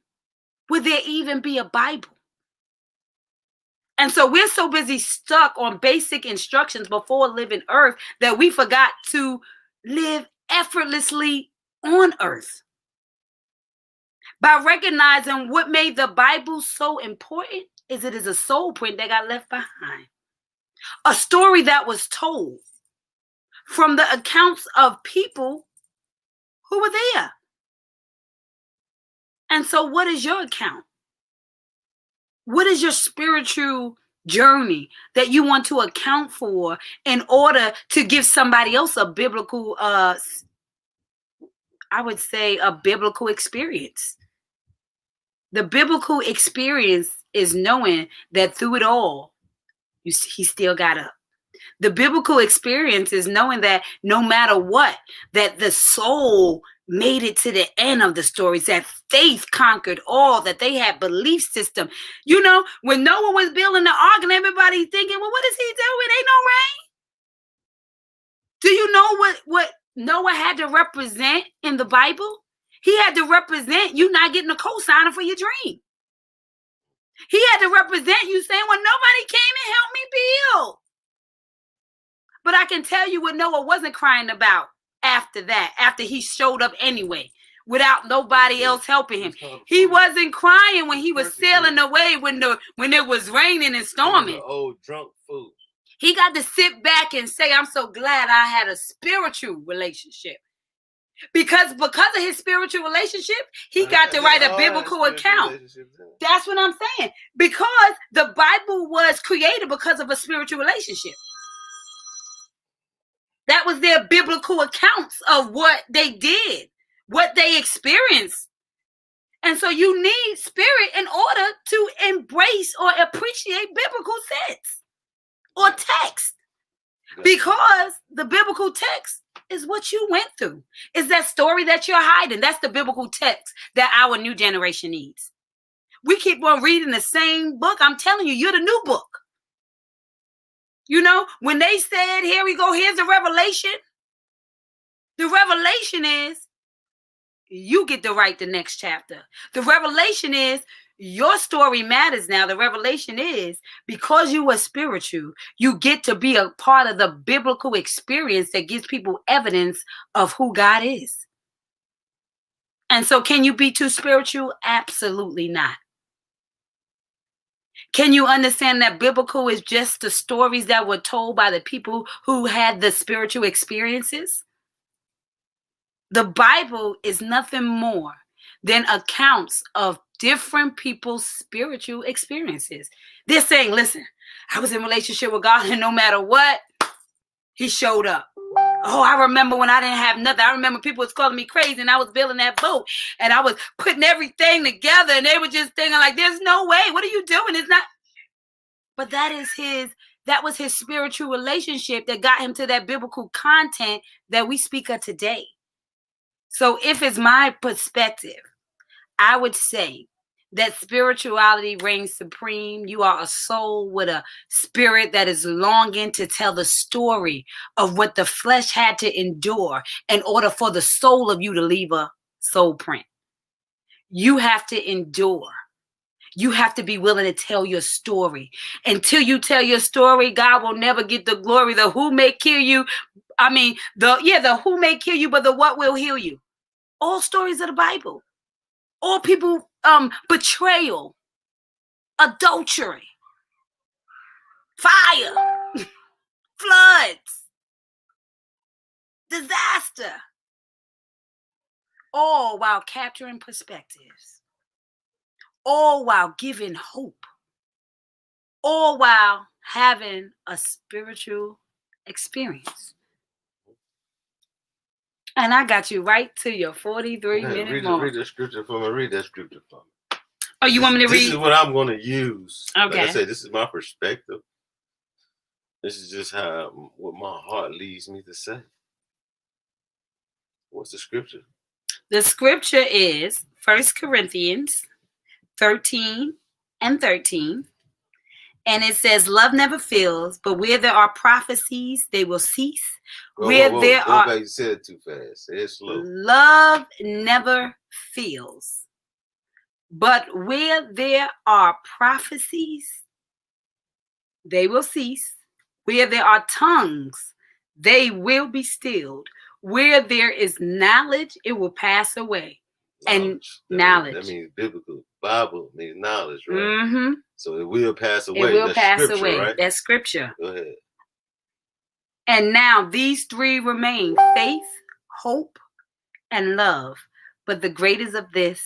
would there even be a Bible? And so we're so busy stuck on basic instructions before leaving earth that we forgot to live effortlessly on earth. By recognizing what made the Bible so important is it is a soul print that got left behind. A story that was told from the accounts of people who were there. And so what is your account? What is your spiritual journey that you want to account for in order to give somebody else a biblical, I would say a biblical experience. The biblical experience is knowing that through it all, he still got up. The biblical experience is knowing that no matter what, that the soul made it to the end of the stories, that faith conquered all, that they had belief system. You know, when Noah was building the ark and everybody thinking, well, what is he doing? Ain't no rain. Do you know what Noah had to represent in the Bible? He had to represent you not getting a cosigner for your dream. He had to represent you saying, well, nobody came and helped me build. But I can tell you what Noah wasn't crying about after that, after he showed up anyway, without nobody else helping him. He wasn't crying when he was sailing away when it was raining and storming. Old drunk fool. He got to sit back and say, I'm so glad I had a spiritual relationship. Because of his spiritual relationship, he got to write a biblical account. That's what I'm saying. Because the Bible was created because of a spiritual relationship. That was their biblical accounts of what they did, what they experienced. And so you need spirit in order to embrace or appreciate biblical sense or text. Because the biblical text is what you went through. Is that story that you're hiding. That's the biblical text that our new generation needs. We keep on reading the same book. I'm telling you, you're the new book. You know, when they said, here we go, here's the revelation is you get to write the next chapter. The revelation is your story matters now. The revelation is because you are spiritual, you get to be a part of the biblical experience that gives people evidence of who God is. And so can you be too spiritual? Absolutely not. Can you understand that biblical is just the stories that were told by the people who had the spiritual experiences? The Bible is nothing more than accounts of different people's spiritual experiences. They're saying, listen, I was in a relationship with God and no matter what, he showed up. Oh, I remember when I didn't have nothing. I remember people was calling me crazy and I was building that boat and I was putting everything together and they were just thinking like, there's no way. What are you doing? It's not. But that was his spiritual relationship that got him to that biblical content that we speak of today. So if it's my perspective, I would say that spirituality reigns supreme. You are a soul with a spirit that is longing to tell the story of what the flesh had to endure in order for the soul of you to leave a soul print. You have to endure. You have to be willing to tell your story. Until you tell your story, God will never get the glory. The who may kill you. The who may kill you, but the what will heal you. All stories of the Bible. All people, betrayal, adultery, fire, floods, disaster. All while capturing perspectives. All while giving hope. All while having a spiritual experience. And I got you right to your 43-minute mark. Read the scripture for me. Read that scripture for me. Oh, you want me to read? This is what I'm going to use. Okay. Like I said, this is my perspective. This is just what my heart leads me to say. What's the scripture? The scripture is 1 Corinthians 13:13. And it says, love never fails, but where there are prophecies, they will cease. Go back, you said it too fast. Say it slow. Love never fails, but where there are prophecies, they will cease. Where there are tongues, they will be stilled. Where there is knowledge, it will pass away. Knowledge. That means biblical. Bible means knowledge, right? Mm-hmm. So it will pass away. It will pass away. Right? That's scripture. Go ahead. And now these three remain: faith, hope, and love. But the greatest of this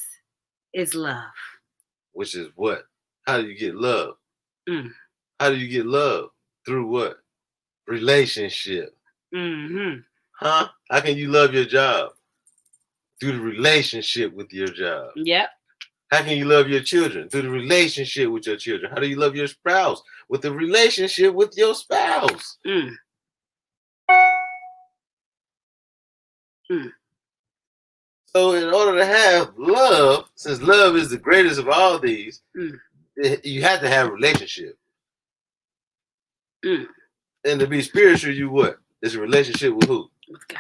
is love. Which is what? How do you get love? How do you get love? Through what? Relationship. Mm-hmm. Huh? How can you love your job? Through the relationship with your job. Yep. How can you love your children? Through the relationship with your children. How do you love your spouse? With the relationship with your spouse. Mm. Mm. So in order to have love, since love is the greatest of all these, you have to have a relationship. Mm. And to be spiritual, you what? It's a relationship with who? With God.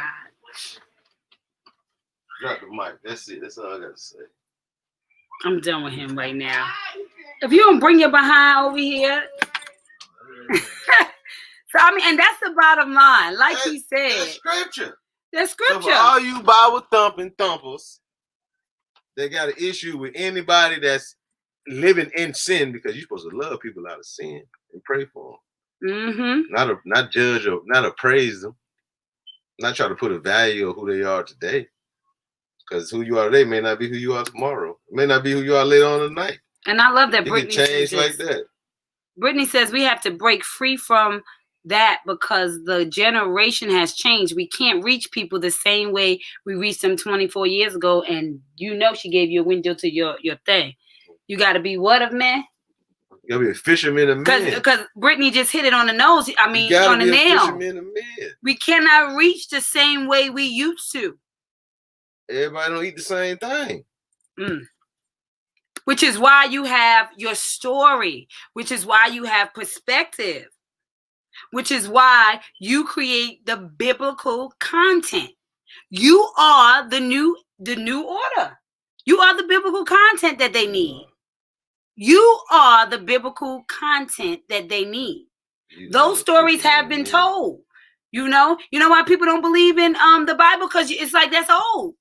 Drop the mic. That's it. That's all I got to say. I'm done with him right now. If you don't bring your behind over here. So, I mean, and that's the bottom line. Like he said. That's scripture. That's scripture. So for all you Bible thumping thumpers, they got an issue with anybody that's living in sin, because you're supposed to love people out of sin and pray for them. Mm-hmm. Not judge or not appraise them. Not try to put a value of who they are today. Because who you are today may not be who you are tomorrow. It may not be who you are later on tonight. And I love that Brittany change like that. Brittany says we have to break free from that because the generation has changed. We can't reach people the same way we reached them 24 years ago. And you know she gave you a window to your thing. You got to be what of man? You got to be a fisherman of men. Because Brittany just hit it on the nose. I mean, on the nail. Fisherman of men. We cannot reach the same way we used to. Everybody don't eat the same thing. Which is why you have your story. Which is why you have perspective. Which is why you create the biblical content. You are the new order. You are the biblical content that they need. You are the biblical content that they need. Those stories have been told. You know why people don't believe in the Bible? Because it's like that's old.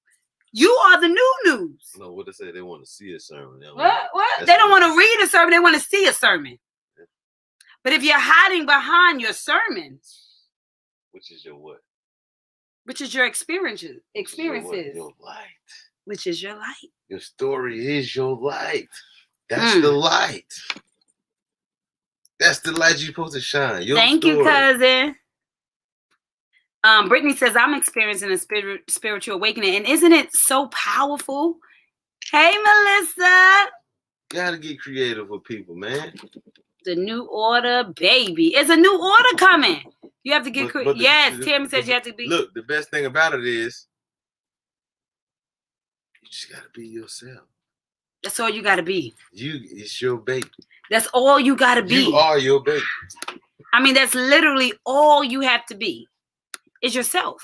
You are the new news. No, what they say, they want to see a sermon. What? They don't want to read a sermon. They want to see a sermon. But if you're hiding behind your sermons, which is your what? Which is your experiences. Your light. Which is your light. Your story is your light. That's the light. That's the light you're supposed to shine. Thank you, cousin. Brittany says, I'm experiencing a spiritual awakening. And isn't it so powerful? Hey, Melissa. Gotta get creative with people, man. The new order, baby. It's a new order coming. You have to get creative. Yes, Tammy says you have to be. Look, the best thing about it is you just gotta be yourself. That's all you gotta be. It's your baby. That's all you gotta be. You are your baby. I mean, that's literally all you have to be. Is yourself.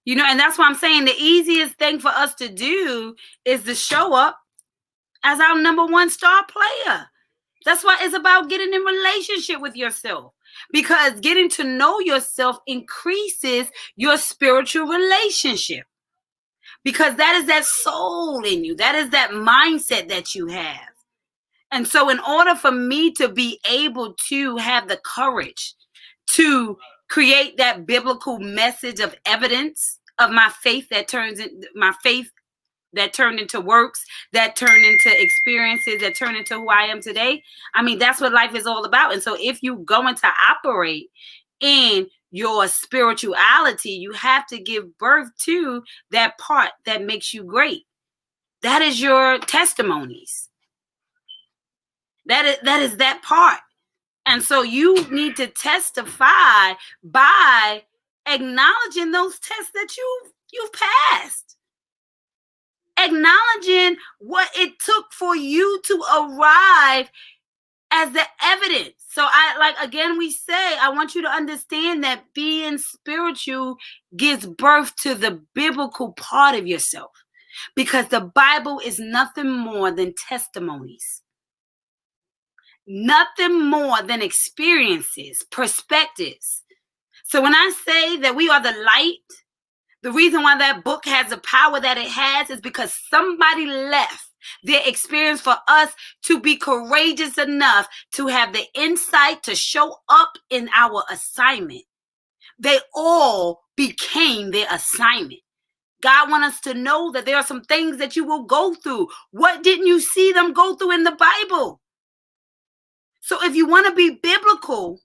And that's why I'm saying the easiest thing for us to do is to show up as our number one star player. That's why it's about getting in relationship with yourself. Because getting to know yourself increases your spiritual relationship. Because that is that soul in you. That is that mindset that you have. And so in order for me to be able to have the courage to create that biblical message of evidence of my faith that turned into works, that turned into experiences, that turned into who I am today. I mean, that's what life is all about. And so if you go into operate in your spirituality, you have to give birth to that part that makes you great. That is your testimonies. That is that part. And so you need to testify by acknowledging those tests that you've passed. Acknowledging what it took for you to arrive as the evidence. So we say, I want you to understand that being spiritual gives birth to the biblical part of yourself. Because the Bible is nothing more than testimonies. Nothing more than experiences, perspectives. So when I say that we are the light, the reason why that book has the power that it has is because somebody left their experience for us to be courageous enough to have the insight to show up in our assignment. They all became their assignment. God wants us to know that there are some things that you will go through. What didn't you see them go through in the Bible? So if you want to be biblical,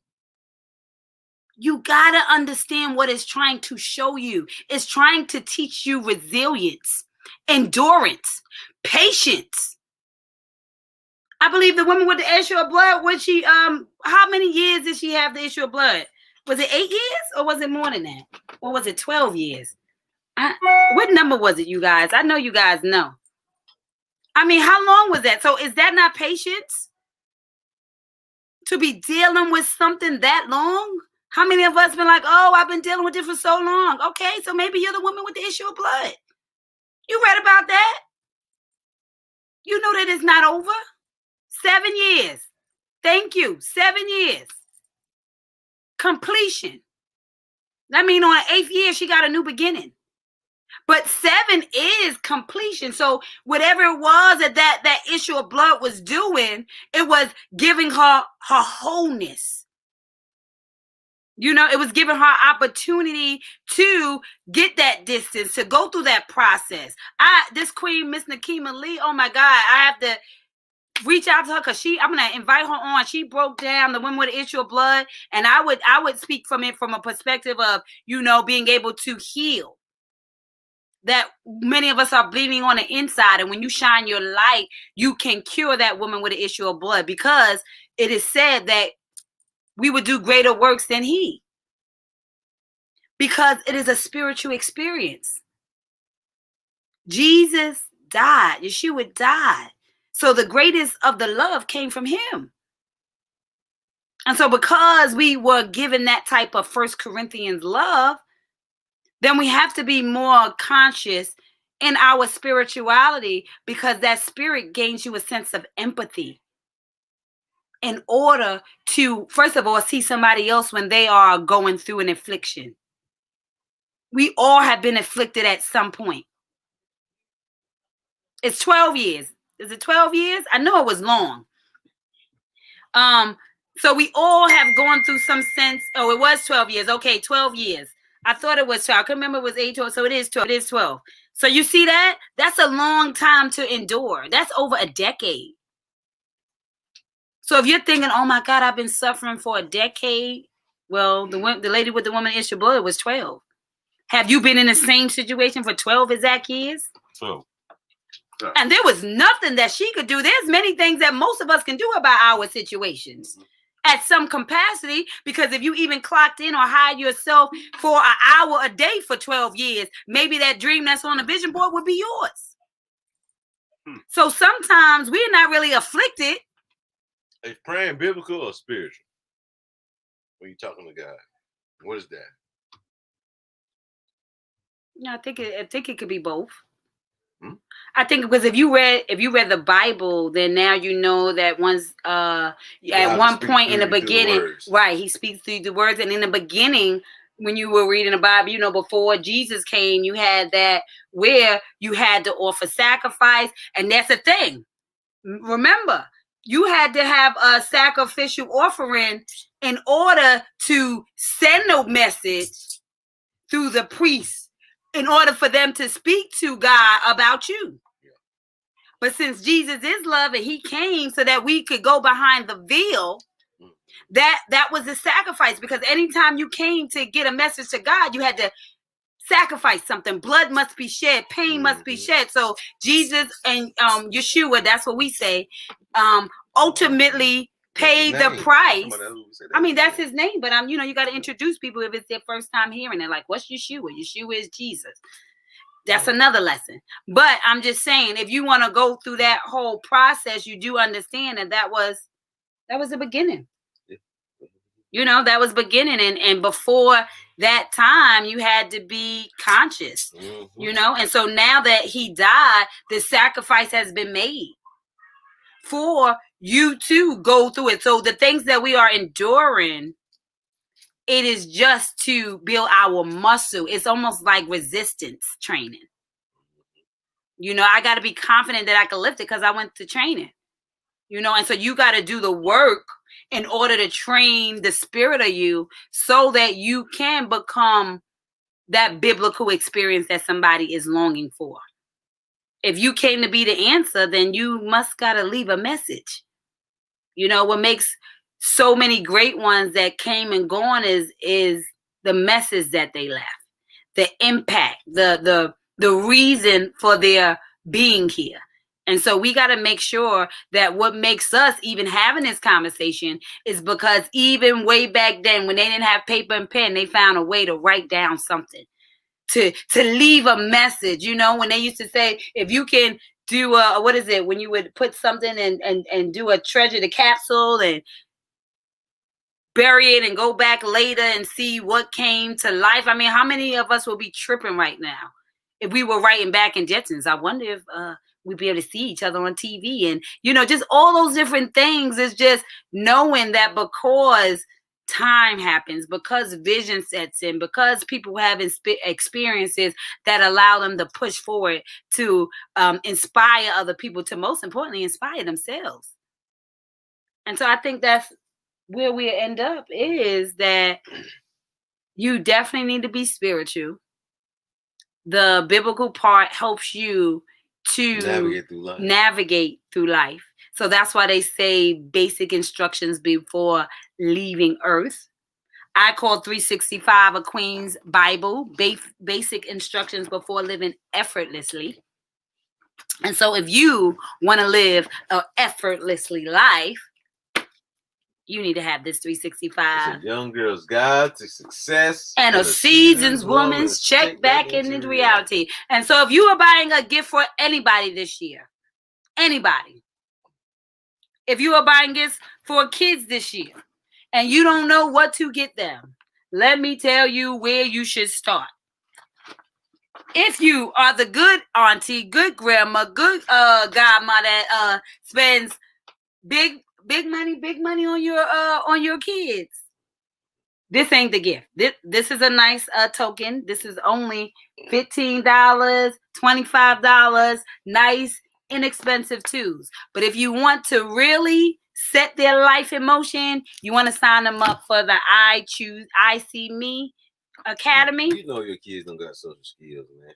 you got to understand what it's trying to show you. It's trying to teach you resilience, endurance, patience. I believe the woman with the issue of blood, when she, how many years did she have the issue of blood? Was it 8 years or was it more than that? Or was it 12 years? What number was it, you guys? I know you guys know. I mean, how long was that? So is that not patience? To be dealing with something that long? How many of us been like, oh, I've been dealing with it for so long? Okay, so maybe you're the woman with the issue of blood. You read about that? You know that it's not over? 7 years. Thank you. 7 years. Completion. That means on the 8th year, she got a new beginning. But 7 is completion. So whatever it was that issue of blood was doing, it was giving her wholeness. You know, it was giving her opportunity to get that distance, to go through that process. This queen, Miss Nakima Lee, oh my God, I have to reach out to her because I'm gonna invite her on. She broke down the women with the issue of blood, and I would speak from it from a perspective of, you know, being able to heal. That many of us are bleeding on the inside, and when you shine your light, you can cure that woman with the issue of blood, because it is said that we would do greater works than he, because it is a spiritual experience. Jesus died. Yeshua died. So the greatest of the love came from him. And so because we were given that type of 1 Corinthians love, then we have to be more conscious in our spirituality, because that spirit gains you a sense of empathy in order to, first of all, see somebody else when they are going through an affliction. We all have been afflicted at some point. It's 12 years. Is it 12 years? I know it was long. So we all have gone through some sense. Oh, it was 12 years. Okay, 12 years. I thought it was 12. I couldn't remember it was 8, 12. So it is 12. It is 12. So you see that? That's a long time to endure. That's over a decade. So if you're thinking, oh my God, I've been suffering for a decade. Well, the lady with the woman issue of blood was 12. Have you been in the same situation for 12 exact years? 12. Yeah. And there was nothing that she could do. There's many things that most of us can do about our situations at some capacity, because if you even clocked in or hired yourself for an hour a day for 12 years, maybe that dream that's on the vision board would be yours. So sometimes we're not really afflicted. Is praying biblical or spiritual? When you're talking to God, what is that? Yeah, I think it could be both. I think because if you read the Bible, then now you know that once at one point in the beginning, right, he speaks through the words, and in the beginning, when you were reading the Bible, you know, before Jesus came, you had that where you had to offer sacrifice, and that's a thing. Remember, you had to have a sacrificial offering in order to send a message through the priest, in order for them to speak to God about you. But since Jesus is love and he came so that we could go behind the veil, that was the sacrifice. Because anytime you came to get a message to God, you had to sacrifice something. Blood must be shed. Pain must be shed. So Jesus and Yeshua, that's what we say, ultimately paid the price. I mean, that's his name, but you know, you got to introduce people if it's their first time hearing it. Like, what's Yeshua? Yeshua is Jesus. That's another lesson. But I'm just saying, if you want to go through that whole process, you do understand that was the beginning. You know, that was beginning. And before that time, you had to be conscious, you know. And so now that he died, the sacrifice has been made for you to go through it. So the things that we are enduring, it is just to build our muscle. It's almost like resistance training. You know, I got to be confident that I can lift it because I went to training. You know, and so you got to do the work in order to train the spirit of you so that you can become that biblical experience that somebody is longing for. If you came to be the answer, then you must got to leave a message. You know, what makes so many great ones that came and gone is the message that they left, the impact, the reason for their being here. And so we got to make sure that what makes us even having this conversation is because even way back then, when they didn't have paper and pen, they found a way to write down something, to leave a message. You know, when they used to say, if you can do what is it, when you would put something and do a treasure the capsule and bury it and go back later and see what came to life. I mean, how many of us will be tripping right now if we were writing back in Jetsons? I wonder if we'd be able to see each other on TV. And, you know, just all those different things is just knowing that because time happens, because vision sets in, because people have experiences that allow them to push forward, to inspire other people, to most importantly, inspire themselves. And so I think that's where we end up, is that you definitely need to be spiritual. The biblical part helps you to navigate through life. So that's why they say basic instructions before leaving Earth. I call 365 a Queen's Bible, basic instructions before living effortlessly. And so if you want to live an effortlessly life, you need to have this 365. It's a young girl's guide to success. And a seasoned woman's check back into reality. And so if you are buying a gift for anybody this year, anybody, if you are buying gifts for kids this year and you don't know what to get them, let me tell you where you should start. If you are the good auntie, good grandma, good godmother that spends big money on your kids, this ain't the gift. This is a nice token. This is only $15, $25, nice, inexpensive tools. But if you want to really set their life in motion, you want to sign them up for the I See Me Academy. You know your kids don't got social skills, man.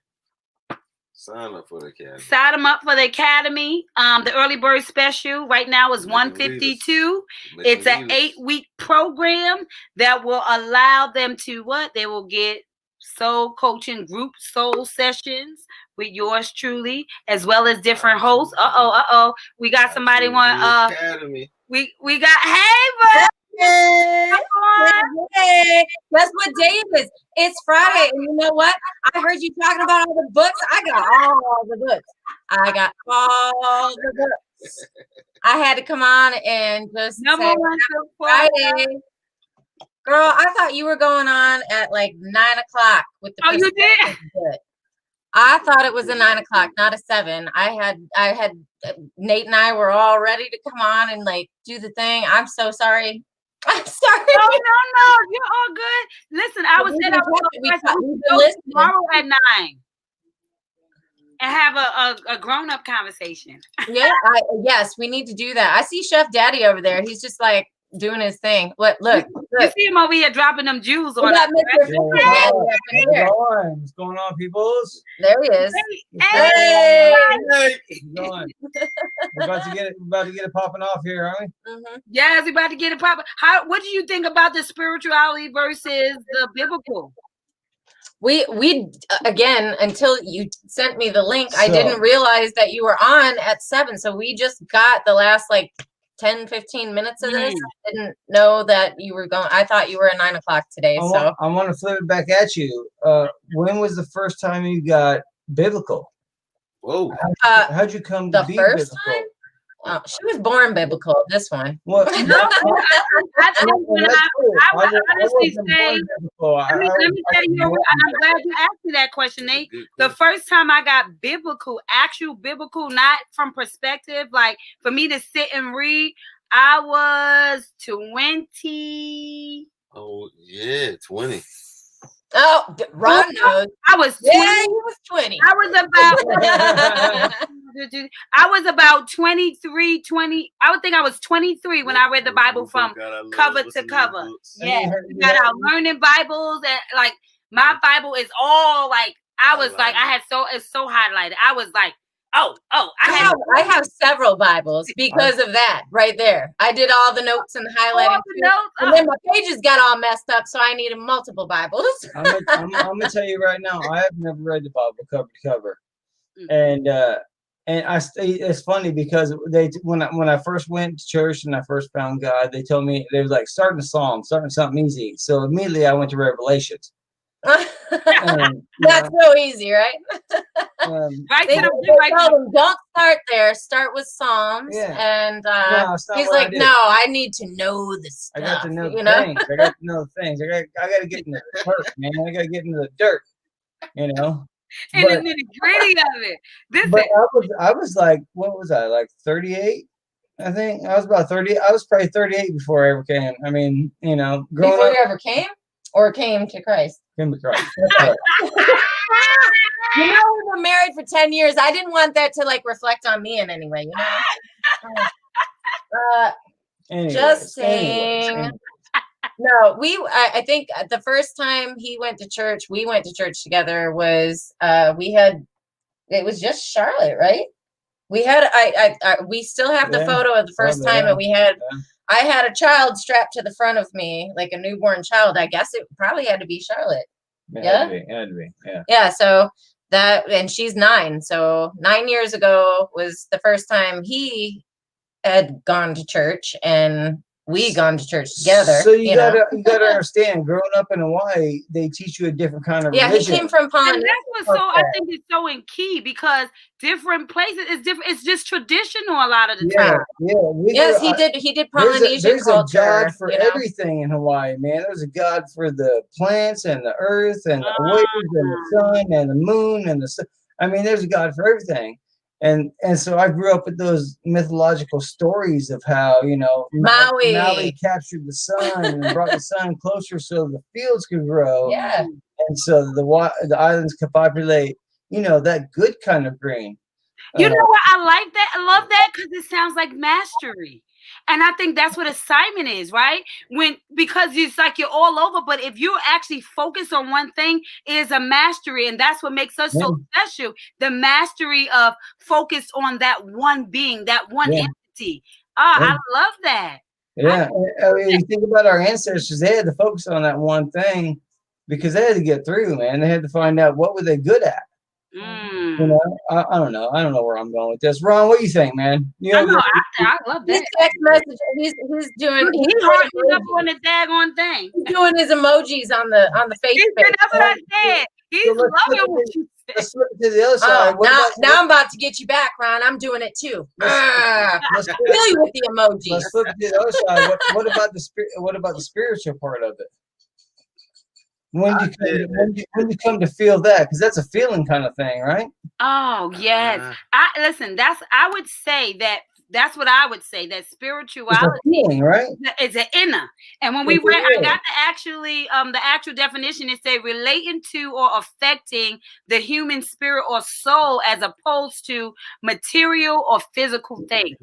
Sign up for the academy. Sign them up for the academy. The early bird special right now is $152. It's an 8-week program that will allow them to what? They will get soul coaching, group soul sessions with yours truly, as well as different hosts. We got somebody want academy. We got Hey. Hey, guess what day it is? It's Friday, and you know what? I heard you talking about all the books. I got all the books. I had to come on and just say Friday. Girl, I thought you were going on at like 9 o'clock with the. Oh, you did? I thought it was a 9 o'clock, not a 7. I had Nate and I were all ready to come on and like do the thing. I'm so sorry. I'm sorry. No, you're all good. Listen, I was tomorrow at 9 and have a grown-up conversation. Yes, we need to do that. I see Chef Daddy over there. He's just like doing his thing. Look. You see him over here dropping them jewels on us. What's going on, peoples? There he is. Hey. We're about to get it popping off here, aren't we? Mm-hmm. Yes, we're about to get it popping. What do you think about the spirituality versus the biblical? We again, until you sent me the link, I didn't realize that you were on at 7. So we just got the last like 10-15 minutes of this. I didn't know that you were going. I thought you were at 9 o'clock today. I want to flip it back at you. When was the first time you got biblical? Whoa! How'd you come to be first biblical? Time? Oh, she was born biblical. This one. Well, I would honestly say. Let me tell you, and I'm glad you asked me that question, Nate. The first time I got actual biblical, not from perspective, like for me to sit and read, I was 20. Oh yeah, 20. Oh, Ron knows. I was 20. Yeah, he was 20. I was about 23, 20. I would think I was 23 when I read the Bible from cover to cover. Yeah, we got our learning Bibles, and like my Bible is all like it's so highlighted. I was like I have several Bibles because of that right there. I did all the notes and the highlighting and then my pages got all messed up, so I needed multiple Bibles. I'm gonna tell you right now, I have never read the Bible cover to cover, and it's funny because when I first went to church and I first found God, they told me they was like starting a psalm, starting something easy. So immediately I went to Revelations. That's so easy, right? They told him, don't start there. Start with Psalms. Yeah. And he's like, no, I need to know the stuff. I got to know things. I got to know things. I got to get in the dirt, man. I got to get into the dirt. And the nitty-gritty of it. But I was like, what was I, like 38? I think I was about 30. I was probably 38 before I ever came. I mean, growing up. Before you ever came? Or came to Christ? Came to Christ. We were married for 10 years. I didn't want that to like reflect on me in any way, Just saying. No, I think the first time we went to church together was it was just Charlotte, right? We had we still have the photo of the first time that we had. I had a child strapped to the front of me, like a newborn child. I guess it probably had to be Charlotte. Yeah. Had to be. Yeah. Yeah. So and she's 9. So 9 years ago was the first time he had gone to church and we gone to church together. So you gotta understand, growing up in Hawaii, they teach you a different kind of religion. He came from Polynesia. And that's what's I think is so key because different places is different. It's just traditional a lot of the time. Yes, he did Polynesian culture. There's a God for everything in Hawaii, man. There's a God for the plants and the earth and the waves and the sun and the moon and the sun. I mean, there's a God for everything. And so I grew up with those mythological stories of how, Maui captured the sun and brought the sun closer so the fields could grow. Yeah. And so the islands could populate, that good kind of green. You know what? I like that. I love that because it sounds like mastery. And I think that's what assignment is, right? Because it's like you're all over, but if you actually focus on one thing, it is a mastery, and that's what makes us so special. The mastery of focus on that one being, that one entity. I love that. Yeah, you think about our ancestors; they had to focus on that one thing because they had to get through, man. They had to find out what were they good at. I don't know. I don't know where I'm going with this. Ron, what do you think, man? I love that. His text message. He's doing. He's harping up on the daggone thing. He's doing his emojis on the Facebook. That's what I said. He's loving what you said. Let's flip it to the other side. Now I'm about to get you back, Ron. I'm doing it too. Let's kill you with the emojis. Let's flip it to the other side. What about the spirit? What about the spiritual part of it? When you come to feel that, because that's a feeling kind of thing, right? Oh yes. I would say that's what I would say. That spirituality, feeling, right? Is an inner. And when we read, I got the actual definition. It said relating to or affecting the human spirit or soul, as opposed to material or physical things.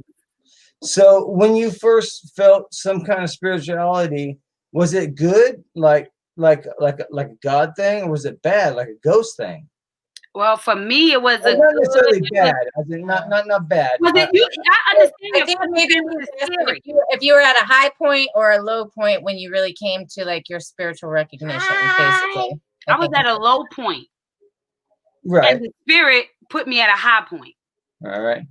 So when you first felt some kind of spirituality, was it good, like a God thing, or was it bad, like a ghost thing? Well, for me, it was not necessarily bad. I think not bad. I understand. I think maybe if you were at a high point or a low point when you really came to like your spiritual recognition, basically. I was at a low point, right? And the spirit put me at a high point. All right.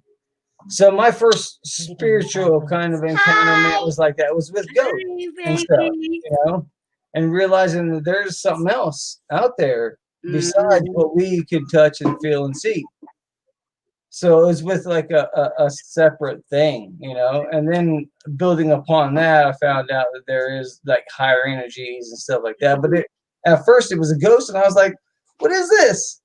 So my first spiritual kind of encounter was like that. It was with ghosts and stuff, and realizing that there's something else out there besides what we could touch and feel and see. So it was with like a separate thing, and then building upon that, I found out that there is like higher energies and stuff like that. But at first it was a ghost, and I was like, what is this?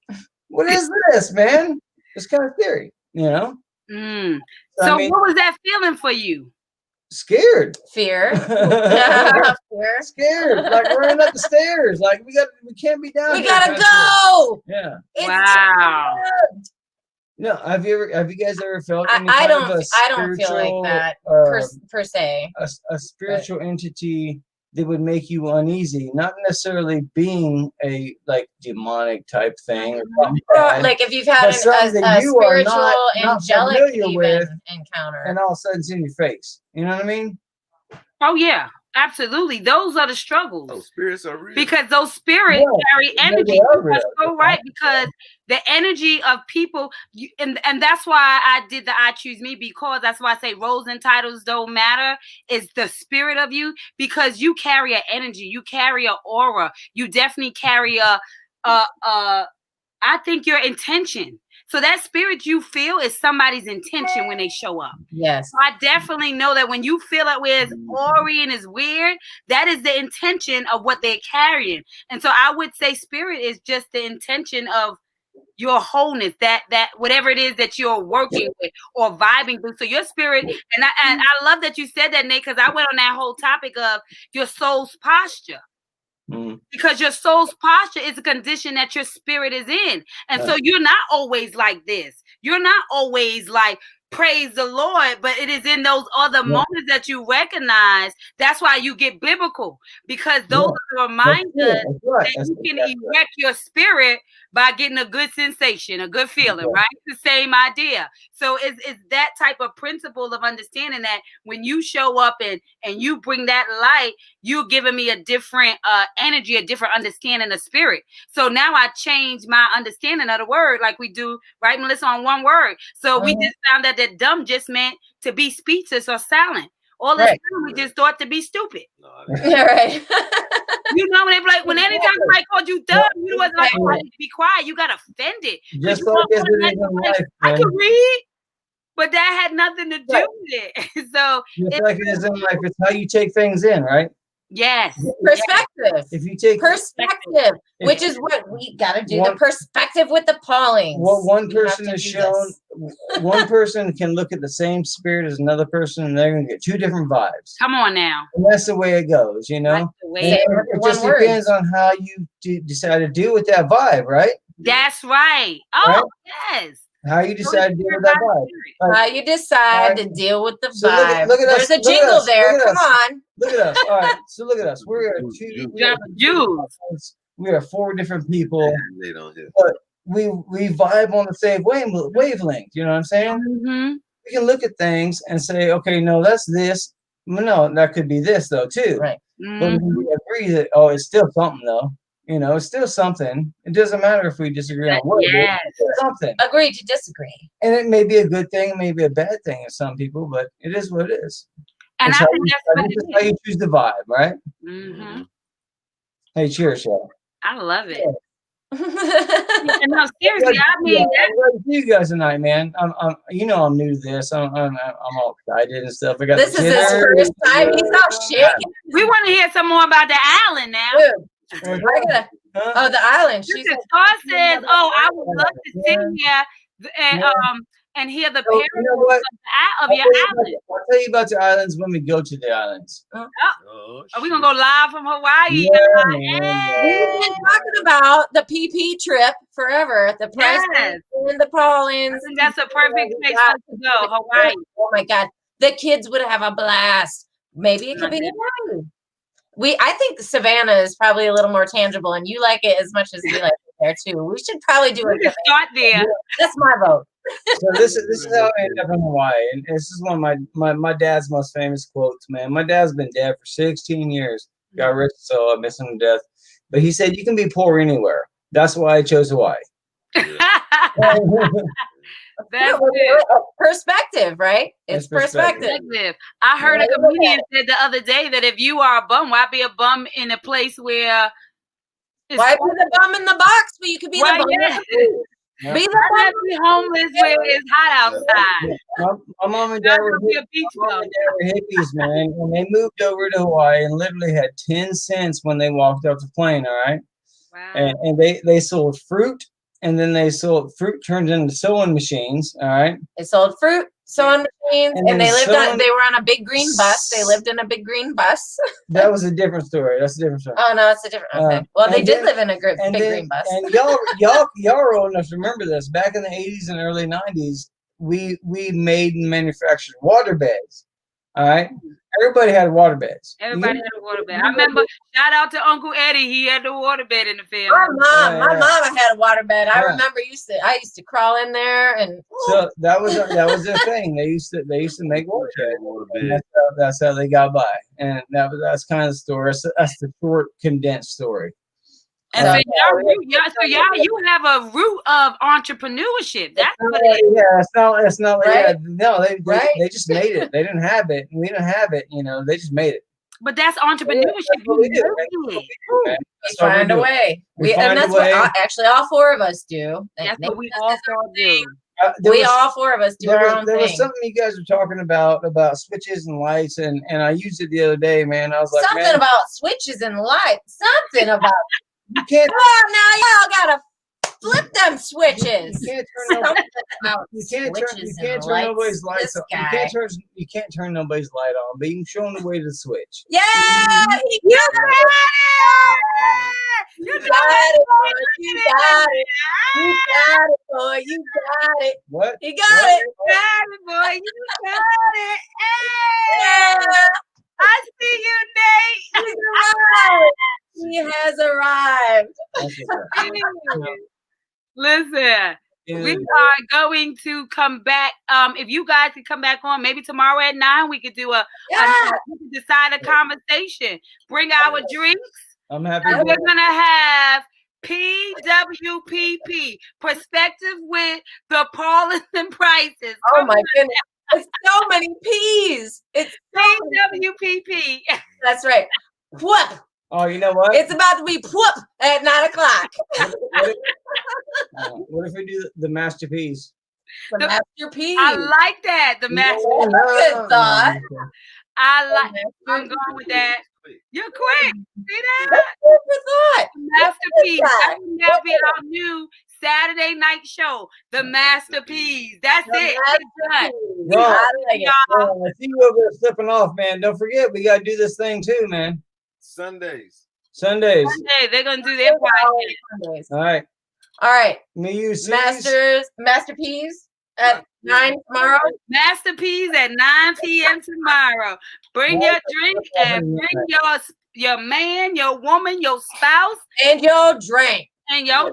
What is this, man? It's kind of scary, So what was that feeling for you? Scared. Fear. Fear. Scared. Like running up the stairs. Like we can't be down. We gotta go. Yeah. Wow. No, have you guys ever felt any I kind of a don't feel like that per se. A spiritual entity that would make you uneasy, not necessarily being a like demonic type thing, or something bad, like if you've had a spiritual, angelic encounter, and all of a sudden it's in your face. You know what I mean? Oh yeah, absolutely. Those are the struggles. Those spirits are real. Because those spirits carry energy. You are so right, because the energy of people, and that's why I did the I Choose Me, because that's why I say roles and titles don't matter. It's the spirit of you, because you carry an energy, you carry an aura, you definitely carry I think your intention. So that spirit you feel is somebody's intention when they show up. Yes. So I definitely know that when you feel it where it's Ori and it's weird, that is the intention of what they're carrying. And so I would say spirit is just the intention of your wholeness, that whatever it is that you're working with or vibing through. So your spirit, and I love that you said that, Nate, because I went on that whole topic of your soul's posture. Because your soul's posture is a condition that your spirit is in. And so you're not always like this. You're not always like, praise the Lord, but it is in those other moments that you recognize. That's why you get biblical, because those are the reminders that you can erect your spirit by getting a good sensation, a good feeling, right? It's the same idea. So it's that type of principle of understanding that when you show up and you bring that light, you're giving me a different energy, a different understanding of spirit. So now I change my understanding of the word, like we do, right, Melissa, on one word. So we just found that dumb just meant to be speechless or silent. All this time we just thought to be stupid. Right. You know, when they be like, when anytime somebody called you dumb, you was like, oh, I need to be quiet. You got offended. Just like I could read, but that had nothing to do with it. So just like it is in life, it's how you take things in, right? Yes. Perspective. If you take perspective, which is what we got to do, the perspective with the Paulings. What one person has shown, one person can look at the same spirit as another person, and they're going to get two different vibes. Come on now. And that's the way it goes, you know? It just depends on how you decide to deal with that vibe, right? That's right. Oh, yes. How you decide to deal with that vibe. How you decide to deal with the vibe. Look at us. There's a jingle there. Come on. Look at us. All right. So look at us. We are 4 different people. They don't hit. But we vibe on the same wavelength. You know what I'm saying? Mm-hmm. We can look at things and say, okay, no, that's this. No, that could be this though too. Right. But we agree that it's still something though. You know, it's still something. It doesn't matter if we disagree on what it is. It's still something. Agree to disagree. And it may be a good thing, maybe a bad thing to some people, but it is what it is. And I think that's how you choose the vibe, right? Mm-hmm. Hey, cheers, y'all. I love it. No, seriously, I mean, I'm ready to see you guys tonight, man. I'm new to this. I'm all excited and stuff. This is his first time. He's all shaking. We want to hear some more about the island now. The island. She Star says, "Oh, I would love to sit here and hear the parables of your island." I'll tell you about the islands when we go to the islands. Are we gonna go live from Hawaii? We've been talking about the PP trip forever. The Preston and the Paulins. I think that's a perfect place to go. Hawaii. Oh my God, the kids would have a blast. Maybe it could be Hawaii. I think Savannah is probably a little more tangible, and you like it as much as we like it there too. We should probably do it. Start there. That's my vote. So this is how I ended up in Hawaii, and this is one of my dad's most famous quotes. Man, my dad's been dead for 16 years. Got rich, so I miss him to death. But he said you can be poor anywhere. That's why I chose Hawaii. That's perspective, right? It's perspective. I heard a comedian said the other day that if you are a bum, why be a bum in a place where? Why be the bum in the box where you could be the bum? Yeah. Be homeless where it's hot outside. My mom and dad were hippies, man. When they moved over to Hawaii and literally had 10 cents when they walked off the plane, all right? Wow. And they sold fruit, and then they sold fruit turned into sewing machines, all right? They sold fruit, sewing machines, and they were on a big green bus. They lived in a big green bus. That was a different story. That's a different story. Oh no, it's a different. Okay. Well, they did live in a big green bus. And y'all are old enough to remember this. Back in the 80s and early 90s, we made and manufactured water beds. All right. Everybody had waterbeds. Everybody had a waterbed. I remember. Shout out to Uncle Eddie. He had the waterbed in the family. My mama had a waterbed. I remember I used to crawl in there, and so that was their thing. They used to make waterbeds. That's how they got by, and that's kind of the story. That's the short, condensed story. And so you have a root of entrepreneurship. That's what it is. Yeah, it's not right? Yeah, no, they just made it. They didn't have it. We didn't have it. They just made it. But that's entrepreneurship. We find a way. And that's what actually all four of us do. That's what we all do. All four of us do our own thing. There was something you guys were talking about switches and lights, and I used it the other day, man. I was like, something about switches and lights. Something about. You can't. Oh, now y'all gotta flip them switches. You can't turn nobody's lights on. You can't turn nobody's light on, but you can show them the way to the switch. Yeah, you got it. You got it, boy. You got it. What? You got it. You got it, boy. You got it. Hey. I see you, Nate. He has arrived. Listen, we are going to come back. If you guys can come back on, maybe tomorrow at 9, we could do we can decide a conversation. Bring our drinks. I'm happy. And we're gonna have PWPP, perspective with the Paulins and Prices. Oh my goodness. It's so many P's. It's PWPP. That's right. Whoop. Oh, you know what? It's about to be whoop at 9 o'clock. What if we do the masterpiece? The masterpiece. I like that. The masterpiece. Good thought. I'm going with that. You're quick. See that? Good thought. Masterpiece. That will now be our new Saturday night show. The masterpiece. That's it. Ron, I see you over there slipping off, man. Don't forget, we gotta do this thing too, man. Sundays. They're gonna do their podcast. All right. Masterpiece at 9 tomorrow. Masterpiece at 9 p.m. tomorrow. Bring your drink and bring your man, your woman, your spouse, and your drink. Hello.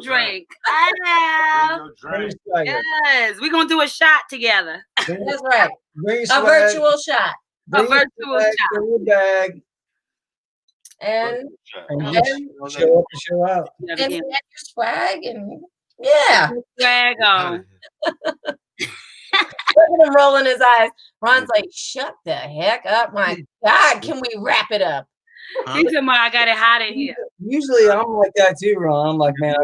Yes, we're gonna do a shot together. That's right. A virtual shot. Bring your bag. And show up and show out. And your swag and yeah. Swag on. Look at him rolling his eyes. Ron's like, shut the heck up. My God, can we wrap it up? He's talking about I got it hot in here. Usually I'm like that too, Ron. I'm like, man,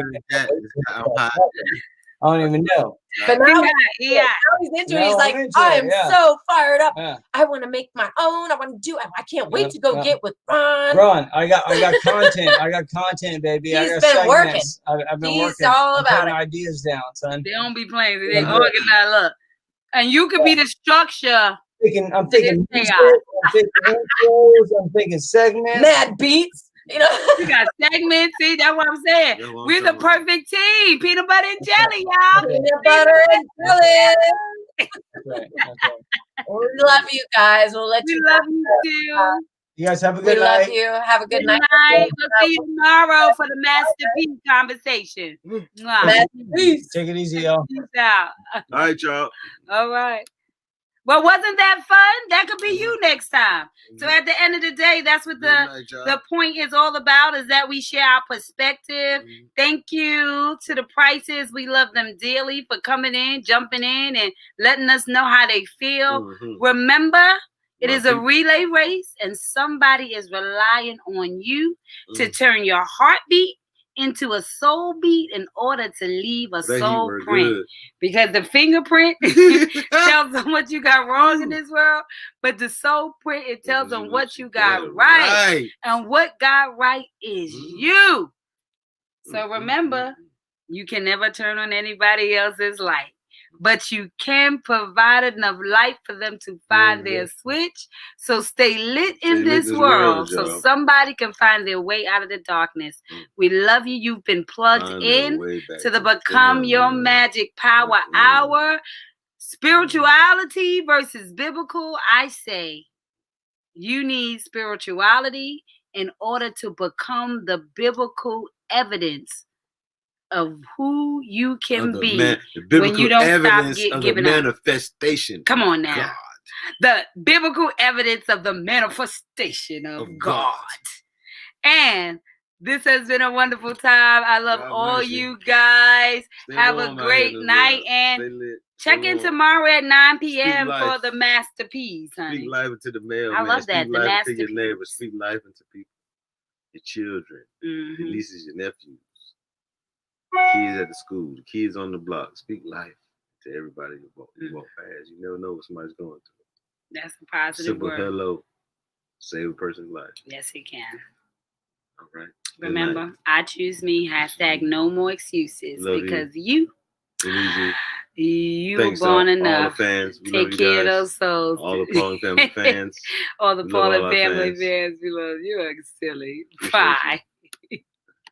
I'm hot. I don't even know. But now he's into it. He's like, I am so fired up. Yeah. I want to make my own. I want to do it. I can't wait to go get with Ron. Ron, I got content. I got content, baby. He's been working. I've been working. He's all about it. Ideas down, son. They don't be playing. They organize. Look, and you could be the structure. I'm thinking intros. I'm thinking segments. Mad beats. You got segments. See, that's what I'm saying. We're the perfect team. Peanut butter and jelly, y'all. Peanut butter and jelly. Right. We love you guys. We'll let you. We love you too. You guys have a good We night. love you. Have a good night. We'll see you tomorrow for the masterpiece conversation. Masterpiece. Take it easy, y'all. Peace out. All right, y'all. All right. Well, wasn't that fun? That could be you next time. So at the end of the day, that's what the point is all about, is that we share our perspective. Thank you to the Prices. We love them dearly for coming in, jumping in, and letting us know how they feel. Remember, it is a relay race, and somebody is relying on you to turn your heartbeat into a soul beat in order to leave a soul print. Because the fingerprint tells them what you got wrong in this world, but the soul print, it tells them what you got right. And what got right is you. So remember, you can never turn on anybody else's light, but you can provide enough light for them to find their switch. So stay lit in this world so somebody can find their way out of the darkness. We love you. You've been plugged in to the Become Your Magic Power Hour. Spirituality versus biblical. I say You need spirituality in order to become the biblical evidence of who you can be the when you don't stop giving up. Manifestation. Come on now. God. The biblical evidence of the manifestation of God. And this has been a wonderful time. I love all you guys. Have a great night and check in tomorrow at 9 p.m. for the masterpiece, honey. Speak life into the mail. I love that. Speak life into your neighbors. Speak life into people. Your children, your nieces, your nephews, kids at the school, the kids on the block. Speak life to everybody you walk past. You never know what somebody's going through. That's a positive Simple word. hello. Save a person's life. Yes, he can. All right. Remember, I choose me. # no more excuses. Love because you Thanks were born enough. All the fans. We Take care of those souls. All the Paul and family fans. All the Paul and family fans. We love you. You're silly. Bye.